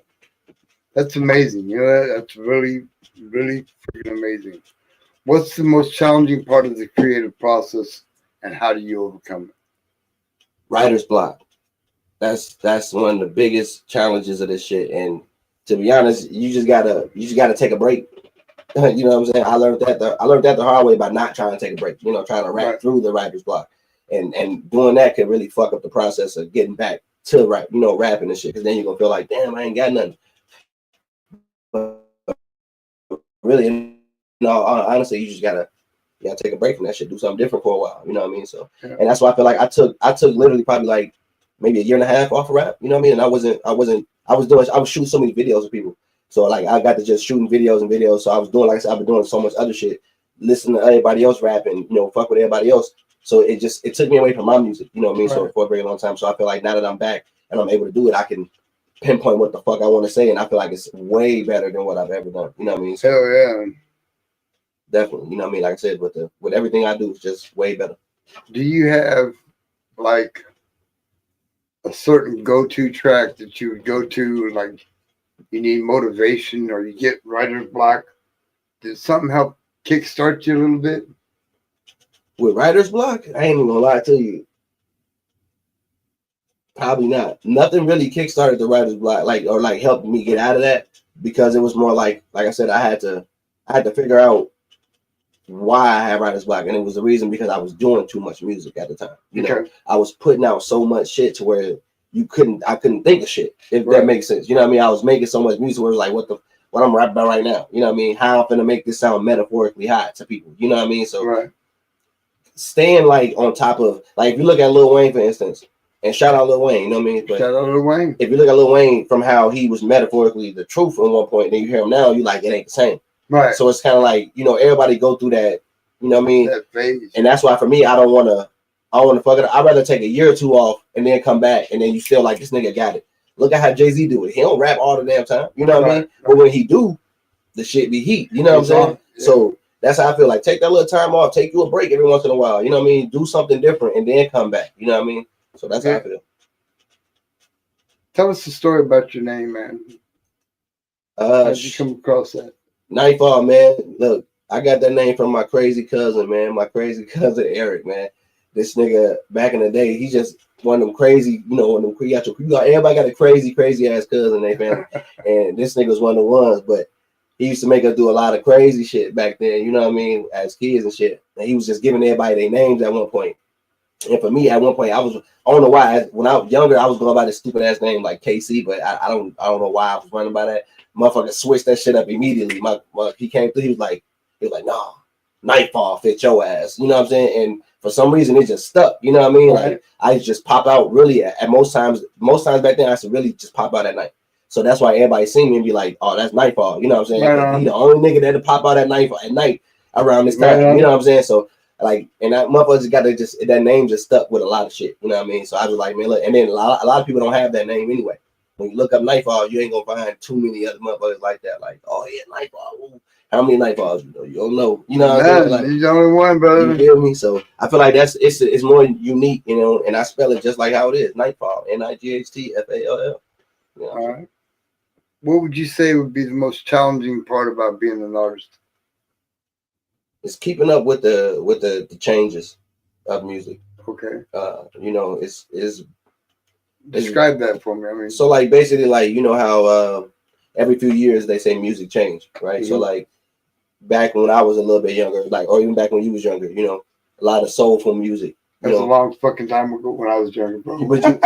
S2: That's amazing. You know, that's really, really freaking amazing. What's the most challenging part of the creative process and how do you overcome it?
S3: Writer's block. That's one of the biggest challenges of this shit. And to be honest, you just gotta take a break. You know what I'm saying? I learned that the hard way by not trying to take a break. You know, trying to rap through the writer's block, and doing that could really fuck up the process of getting back to rapping and shit. Because then you're gonna feel like, damn, I ain't got nothing. But really, honestly, you just gotta take a break from that shit. Do something different for a while. You know what I mean? So, and that's why I feel like I took literally probably like maybe 1.5 years off of rap. You know what I mean? And I was shooting so many videos with people. So like I got to just shooting videos. So I was doing, like I said, I've been doing so much other shit, listening to everybody else rapping, fuck with everybody else. So it took me away from my music, you know what I mean? Right. So for a very long time. So I feel like now that I'm back and I'm able to do it, I can pinpoint what the fuck I want to say, and I feel like it's way better than what I've ever done. You know what I mean? So,
S2: hell yeah.
S3: Definitely. You know what I mean? Like I said, with everything I do, it's just way better.
S2: Do you have like a certain go-to track that you would go to, like you need motivation or you get writer's block? Did something help kickstart you a little bit?
S3: With writer's block, I ain't even gonna lie to you. Probably not. Nothing really kickstarted the writer's block, or helped me get out of that, because it was more like I said, I had to figure out why I had writer's block, and it was the reason because I was doing too much music at the time. You know, I was putting out so much shit to where I couldn't think of shit, if that makes sense. You know what I mean? I was making so much music where it was like, what I'm rapping about right now. You know what I mean? How I'm gonna make this sound metaphorically hot to people. You know what I mean? So staying like on top of, like, if you look at Lil Wayne, for instance, and shout out Lil Wayne, you know what I mean? But
S2: shout out Lil Wayne.
S3: If you look at Lil Wayne from how he was metaphorically the truth at one point, then you hear him now, you like, it ain't the same. Right. So it's kind of like, everybody go through that, you know what I mean? That phase. And that's why for me, I don't want to fuck it up. I'd rather take 1 year or 2 off and then come back and then you feel like this nigga got it. Look at how Jay-Z do it. He don't rap all the damn time. You know what I mean? But when he do, the shit be heat. You know what I'm saying? Yeah. So that's how I feel like. Take that little time off. Take you a break every once in a while. You know what I mean? Do something different and then come back. You know what I mean? So that's how I feel.
S2: Tell us the story about your name, man. How did you come across that?
S3: NIGHTFALL, man. Look, I got that name from my crazy cousin, man. My crazy cousin Eric, man. This nigga back in the day, he just one of them crazy, one of them everybody got a crazy ass cousin in their family. And this nigga was one of the ones. But he used to make us do a lot of crazy shit back then, you know what I mean, as kids and shit. And he was just giving everybody their names at one point. And for me, at one point, I don't know why. When I was younger, I was going by this stupid ass name like KC, but I don't know why I was running by that. Motherfucker switched that shit up immediately. He came through, he was like, nah, Nightfall fit your ass. You know what I'm saying? And for some reason, it just stuck. You know what I mean?
S2: Right.
S3: Like I just pop out really at most times back then. I used to really just pop out at night. So that's why everybody see me and be like, "Oh, that's Nightfall." You know what I'm saying?
S2: Right.
S3: He the only nigga that'll pop out at night around this time.
S2: Right.
S3: You know what I'm saying? So like, and that motherfucker just got to that name just stuck with a lot of shit. You know what I mean? So I was like, man, look, and then a lot of people don't have that name anyway. When you look up Nightfall, you ain't gonna find too many other motherfuckers like that. Like, oh yeah, Nightfall. Ooh. How many Nightfalls you know? You don't know. You know what I'm saying? Like,
S2: he's the only one, brother.
S3: You feel me? So I feel like it's more unique, you know, and I spell it just like how it is. Nightfall. NIGHTFALL. You know?
S2: All right. What would you say would be the most challenging part about being an artist?
S3: It's keeping up with the changes of music.
S2: Okay.
S3: You know, it's
S2: describe that for me. I mean,
S3: so like basically like you know how every few years they say music change, right?
S2: Mm-hmm.
S3: So like back when I was a little bit younger, like or even back when you was younger, you know, a lot of soulful music.
S2: That's a long fucking time ago when I was younger, bro.
S3: But you,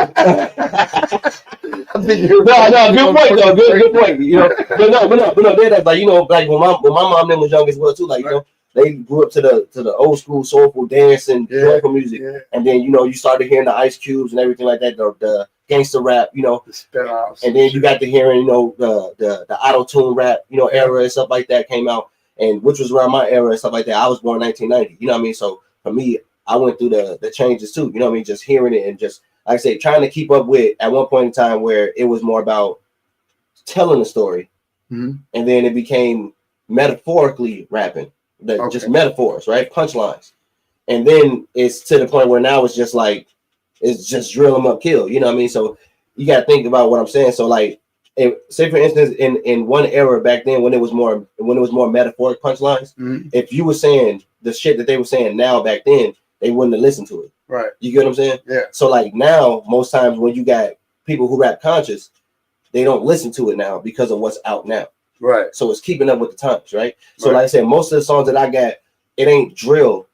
S2: I think you're
S3: good point though. Good point. You know, but no, that's like you know, like when my mom them was young as well too. Like you know, they grew up to the old school soulful dance and joyful music, and then you know you started hearing the Ice Cubes and everything like that, the gangster rap, you know,
S2: the spin-offs,
S3: and then you got to hearing you know the auto tune rap, you know, era and stuff like that came out, and which was around my era and stuff like that. I was born 1990. You know what I mean? So for me, I went through the changes too. You know what I mean? Just hearing it and just like I say, trying to keep up with at one point in time where it was more about telling a story, and then it became metaphorically rapping, just metaphors, right? Punchlines, and then it's to the point where now it's just like it's just drill them up, kill. You know what I mean? So you got to think about what I'm saying. So like, say for instance, in one era back then when it was more metaphoric punchlines, if you were saying the shit that they were saying now back then, they wouldn't have listened to it.
S2: Right.
S3: You get what I'm saying? Yeah. So like now, most times when you got people who rap conscious, they don't listen to it now because of what's out now.
S2: Right.
S3: So it's keeping up with the times, right? So like I said, most of the songs that I got, it ain't drill.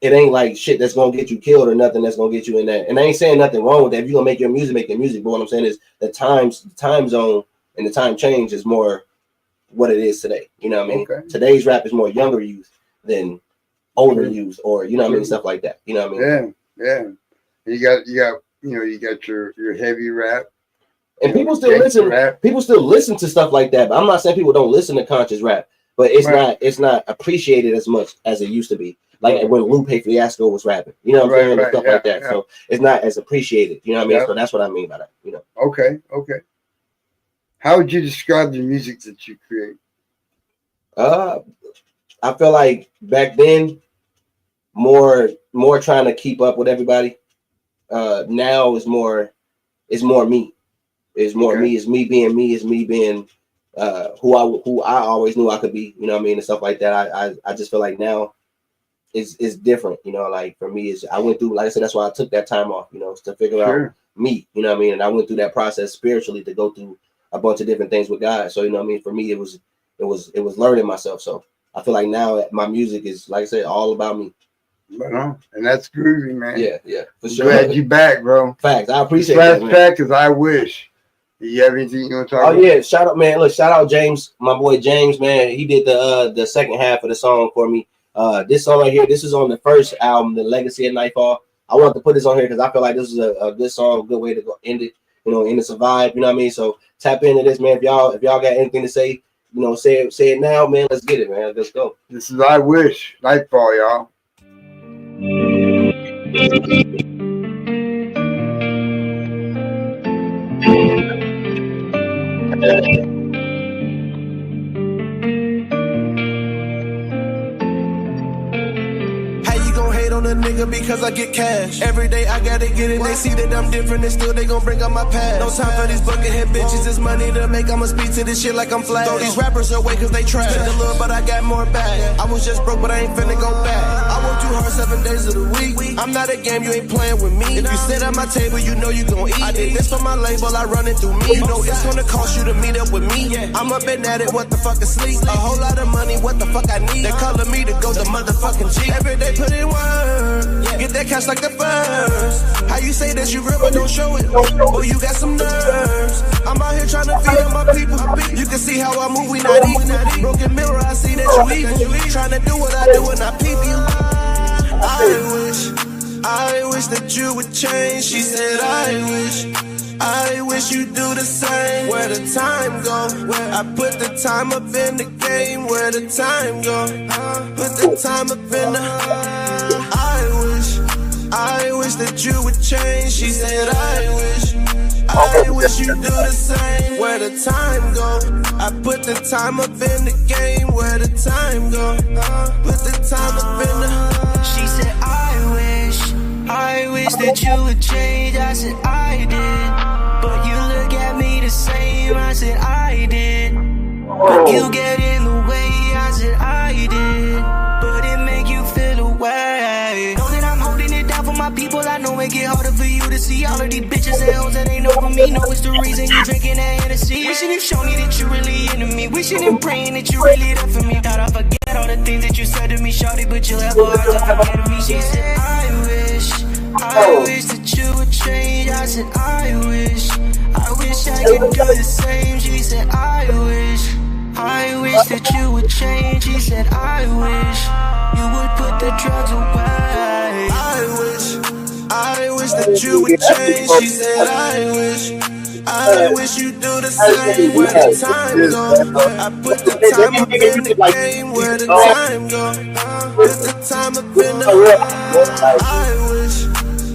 S3: It ain't like shit that's gonna get you killed or nothing that's gonna get you in that. And I ain't saying nothing wrong with that. If you're gonna make your music, make your music. But what I'm saying is the time zone and the time change is more what it is today. You know what I mean? Okay. Today's rap is more younger youth than older youth, or you know what I mean, stuff like that. You know what I mean? Yeah. You got your heavy rap. And people still listen. Rap. People still listen to stuff like that. But I'm not saying people don't listen to conscious rap, but it's not appreciated as much as it used to be. Like when Lupe Fiasco was rapping, you know what I'm saying, and stuff like that. So it's not as appreciated. You know what I mean? So that's what I mean by that. You know. Okay. How would you describe the music that you create? I feel like back then, more trying to keep up with everybody. Now is more me. It's more me. It's me being me. It's me being who I always knew I could be. You know what I mean, and stuff like that. I just feel like now it's different. You know, like for me, I went through, like I said, that's why I took that time off. You know, to figure out me. You know what I mean, and I went through that process spiritually to go through a bunch of different things with God. So you know what I mean. For me, it was learning myself. So I feel like now my music is, like I said, all about me. Right, and that's groovy, man. Yeah, for sure. Glad you back, bro. Facts. I appreciate that. Last fact is I wish. You have anything you want to talk about? Oh yeah, shout out, man. Look, shout out James, my boy James, man. He did the second half of the song for me. This song right here, this is on the first album, The Legacy of Nightfall. I wanted to put this on here because I feel like this is a good song, a good way to go end it. You know, end it survive. You know what I mean? So tap into this, man. If y'all got anything to say, you know, say it now, man. Let's get it, man. Let's go. This is I Wish Nightfall, y'all.
S4: How you gon' hate on a nigga nigga because I get cash. Every day I gotta get it. They see that I'm different and still they gon' bring up my past. No time for these buckethead bitches. It's money to make. I'ma speak to this shit like I'm flat. Throw these rappers away cause they trash. Spend a little but I got more back. I was just broke but I ain't finna go back. I work too hard 7 days of the week. I'm not a game, you ain't playing with me. If you sit at my table, you know you gon' eat. I did this for my label, I run it through me. You know it's gonna cost you to meet up with me. I'm up and at it, what the fuck is sleep? A whole lot of money, what the fuck I need? They calling me to go the motherfucking G. Every day put in work, get that cash like the first. How you say that you real but don't show it? Oh, you got some nerves. I'm out here trying to feed on my people. You can see how I move, we not equal. Broken mirror, I see that you evil. Trying to do what I do and I peep you. I wish that you would change. She said, I wish you do the same. Where the time go? I put the time up in the game. Where the time go? Put the time up in the. I wish that you would change. She said, I wish you do the same. Where the time go? I put the time up in the game. Where the time go? Put the time up in the.
S5: She said, I wish that you would change. I said, I did. But you look at me the same. I said, I did. But you get in the way. I said, I did. But it make you feel away. Know that I'm holding it down for my people. I know it get harder for you to see all of these bitches and hoes that ain't over me. Know it's the reason you drinking that Hennessy. Wishing you show me that you really into me. Wishing and praying that you really there for me. Thought I forget all the things that you said to me, shawty, but you'll have a hard time forgetting me. She said, I wish that you would change. I said, I wish I could do the same. She said, I wish that you would change. She said, I wish you would put the drugs away.
S4: I wish that you would change. She said, I wish you do the same. Where the time go? I put the time up in the game. Where the time go? Put the time up in the.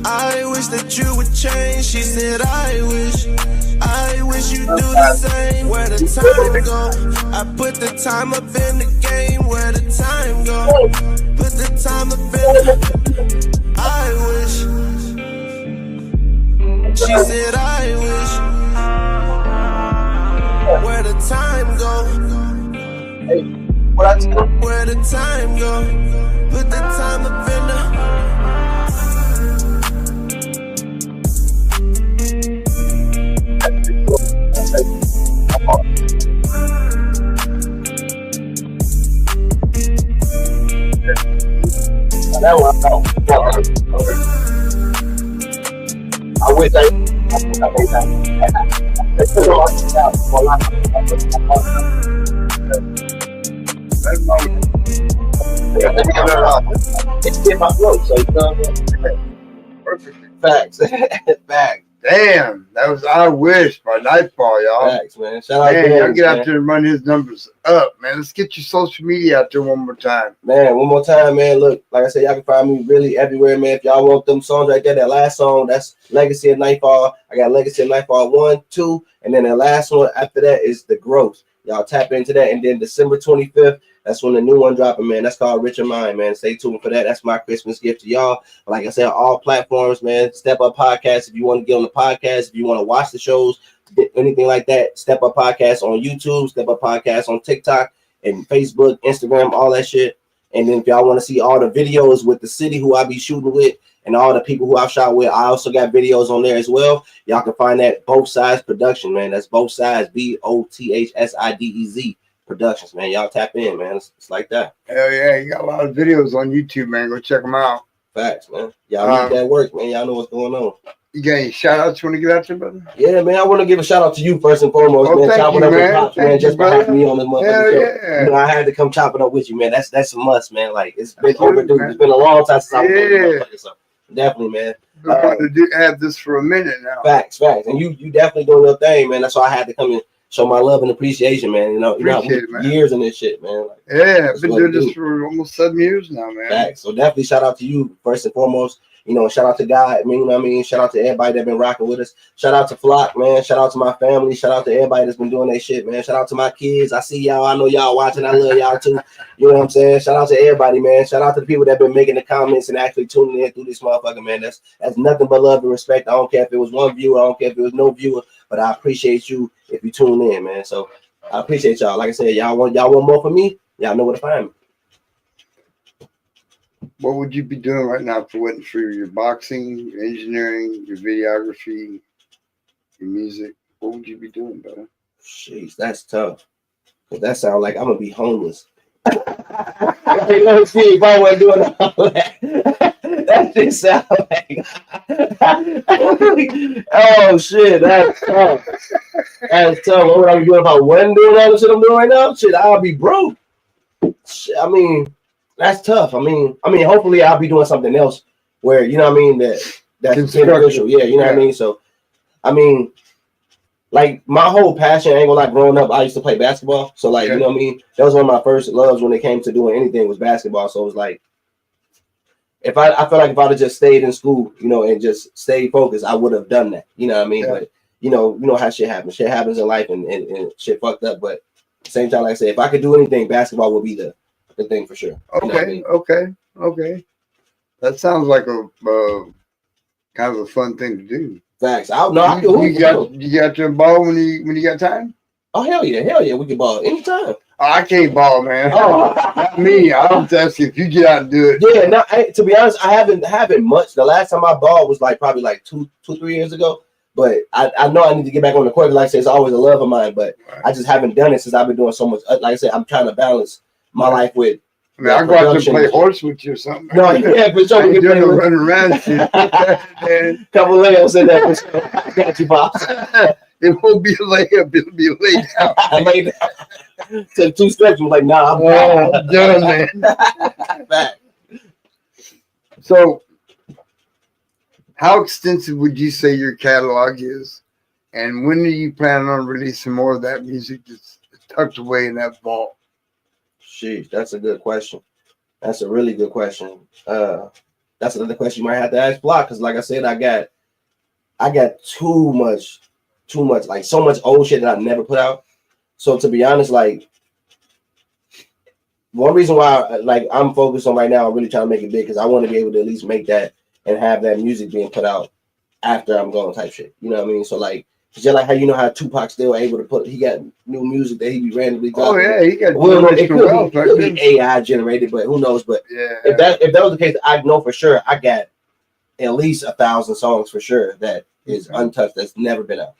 S4: I wish that you would change. She said, I wish you do the same. Where the time go? I put the time up in the game. Where the time go? Put the time up in the. I wish. She said, I wish. Where the time go? Where the time go? Put the time up in the.
S3: That one, I wish it's in my throat, so you know what I mean? Perfect. Facts. Facts.
S2: Damn, that was I Wish by Nightfall, y'all.
S3: Facts, man. Shout out
S2: man,
S3: to
S2: y'all get out there and run his numbers up, man. Let's get your social media out there one more time.
S3: Man, one more time, man. Look, like I said, y'all can find me really everywhere, man. If y'all want them songs right there, that last song, that's Legacy of Nightfall. I got Legacy of Nightfall 1, 2, and then the last one after that is The Growth. Y'all tap into that. And then December 25th, that's when the new one dropping, man. That's called Rich of Mine, man. Stay tuned for that. That's my Christmas gift to y'all. Like I said, all platforms, man. Step Up Podcast. If you want to get on the podcast, if you want to watch the shows, anything like that, Step Up Podcast on YouTube, Step Up Podcast on TikTok and Facebook, Instagram, all that shit. And then if y'all want to see all the videos with the city who I be shooting with and all the people who I've shot with, I also got videos on there as well. Y'all can find that Both Sides Production, man. That's Both Sides, BOTHSIDEZ Productions, man. Y'all tap in, man. It's like that.
S2: Hell yeah, you got a lot of videos on YouTube, man. Go check them out.
S3: Facts, man. Y'all need that work, man. Y'all know what's going on.
S2: You got any shout outs you want to get out there, brother?
S3: Yeah, man. I want to give a shout out to you first and foremost, man.
S2: Thank you, man.
S3: Pops, man, just for having me on this motherfucker show.
S2: Yeah.
S3: You know, I had to come chop it up with you, man. That's a must, man. Like it's been overdue. Man. It's been a long time since I was on this motherfucker, so definitely, man.
S2: Been wanting to have this for a minute now.
S3: Facts. And you definitely doing your thing, man. That's why I had to come and show my love and appreciation, man. You know,
S2: Appreciate it, man.
S3: Years in this shit, man.
S2: Like, yeah, I've been doing this for almost 7 years now, man.
S3: Facts. So definitely shout out to you first and foremost. You know, shout out to God. I mean, you know what I mean? Shout out to everybody that been rocking with us. Shout out to Flock, man. Shout out to my family. Shout out to everybody that's been doing their shit, man. Shout out to my kids. I see y'all. I know y'all watching. I love y'all too. You know what I'm saying? Shout out to everybody, man. Shout out to the people that been making the comments and actually tuning in through this motherfucker, man. That's nothing but love and respect. I don't care if it was one viewer. I don't care if it was no viewer, but I appreciate you if you tune in, man. So I appreciate y'all. Like I said, y'all want more from me? Y'all know where to find me.
S2: What would you be doing right now if it wasn't for your boxing, your engineering, your videography, your music? What would you be doing, brother?
S3: Jeez, that's tough. That sounds like I'm gonna be homeless. Let's see if I wasn't doing all that. That just sound like oh shit, that's tough. That's tough. What would I be doing if I wasn't doing all the shit I'm doing right now? Shit, I'll be broke. Shit, I mean, that's tough. I mean, hopefully I'll be doing something else where, you know what I mean, that's beneficial. Yeah, you know what I mean? So, I mean, like my whole passion, I ain't gonna lie, growing up, I used to play basketball. So, like, you know what I mean? That was one of my first loves when it came to doing anything was basketball. So it was like, I feel like if I'd have just stayed in school, you know, and just stayed focused, I would have done that. You know what I mean? But, you know how shit happens. Shit happens in life and shit fucked up. But at the same time, like I said, if I could do anything, basketball would be the thing for sure.
S2: Okay, okay. That sounds like a kind of a fun thing to do.
S3: Facts.
S2: You got to ball when you got time?
S3: Oh hell yeah, we can ball anytime.
S2: Oh, I can't ball, man.
S3: Oh,
S2: not me. I'm just asking if you get out and do it.
S3: Yeah, no. To be honest, I haven't much. The last time I balled was like probably like 2-3 years ago. But I know I need to get back on the court. Like I said, it's always a love of mine. But I just haven't done it since I've been doing so much. Like I said, I'm trying to balance my life with.
S2: I mean, I'll go out there and play horse with you or something.
S3: No, yeah, for sure.
S2: You're doing running around shit.
S3: Couple layups in there. For sure. I got you, boss.
S2: It won't be a layup. It'll be a lay down.
S3: I laid down. Took 2 steps. I'm like, nah,
S2: I'm done, man.
S3: Back.
S2: So, how extensive would you say your catalog is? And when are you planning on releasing more of that music that's tucked away in that vault?
S3: Sheesh, that's a good question. That's a really good question. That's another question you might have to ask Block, because like I said, I got too much, like so much old shit that I never put out. So to be honest, like one reason why like I'm focused on right now, I'm really trying to make it big because I want to be able to at least make that and have that music being put out after I'm gone type shit. You know what I mean? So like just like how you know how Tupac still able to he got new music that he be randomly dropping.
S2: Oh yeah, he got
S3: it could be AI generated, but who knows? But if that was the case, I know for sure I got at least 1,000 songs for sure that is untouched, that's never been out.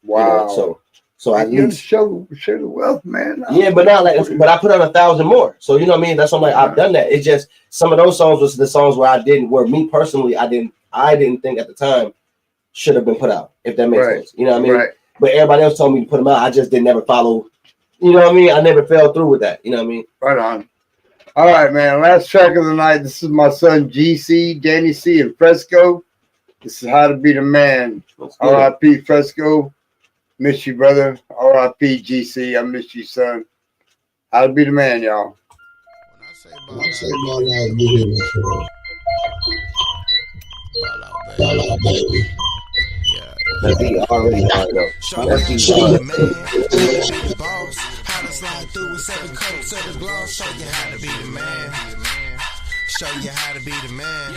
S2: Wow.
S3: You know, so I
S2: need to show the wealth, man.
S3: Yeah, but not like, but I put out 1,000 more. So you know what I mean? That's what I'm like. I've done that. It's just some of those songs was the songs where me personally, I didn't think at the time should have been put out. If that makes sense, you know what I mean? Right. But everybody else told me to put them out. I just didn't never follow. You know what I mean? I never fell through with that. You know what I mean?
S2: Right on. All right, man. Last track of the night. This is my son GC, Danny C, and Fresco. This is How to Be the Man. R.I.P. Fresco. Miss you, brother. R.I.P. GC. I miss you, son. How to Be the Man, y'all.
S6: When I say ball out, you hear me, bro. Ball out, baby.
S3: That beat already hard up. That beat
S5: boss. How to slide through with 7 coats, 7 gloss. Show you how to be the man. Show you how to be the man.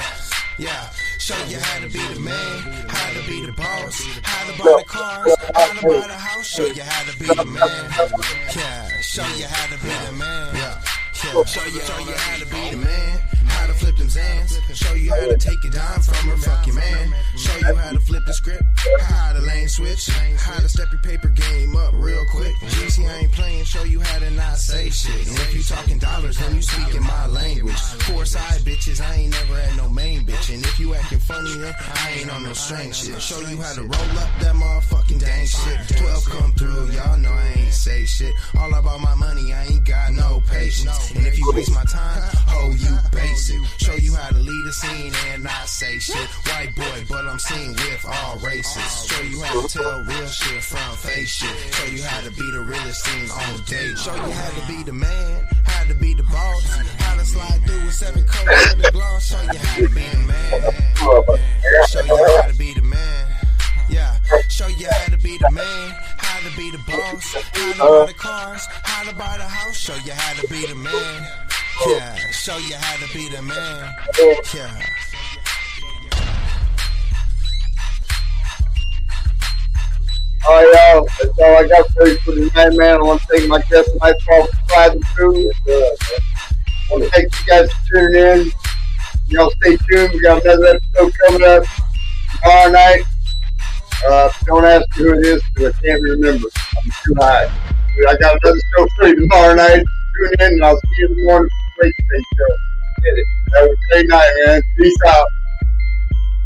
S5: Yeah. Show you how to be the man. How to be the boss. How to buy the cars. How to buy the house. Show you how to be the man. Yeah. Show you how to be the man. Yeah. Show you how to be the man. How to flip them Zans. Show you how to take a dime from her fucking man. Show you how to flip the script. How to lane switch. How to step your paper game up real quick. GC, I ain't playing. Show you how to not say shit. And if you talking dollars, then you speaking my language. 4 side bitches, I ain't never had no main bitch. And if you acting funny, then I ain't on no strange shit. Show you how to roll up that motherfucking dang shit. 12 come through, y'all know I ain't say shit. All about my money, I ain't got no patience. And if you waste my time, oh, you basic. Show you how to lead a scene and not say shit. White boy, but I'm seen with all races. Show you how to tell real shit from fake shit. Show you how to be the realest thing on date. Show you how to be the man. How to be the boss. How to slide through with 7 coats of the gloss. Show you how to be the man. Show you how to be the man. Yeah, show you how to be the man, how to be the boss, how to buy the cars, how to buy the house. Show you how to be the man. Yeah, show you how to be the man. Yeah.
S2: All right, y'all. That's all I got for you for tonight, man. I want to thank my guest, Nightfall, for riding through. I want to thank you guys for tuning in. Y'all stay tuned. We got another episode coming up tomorrow night. Don't ask me who it is because I can't remember. I'm too high. But I got another show for you tomorrow night. Tune in and I'll see you in the morning for the Late Show. Get it. Have a great night, man. Peace out.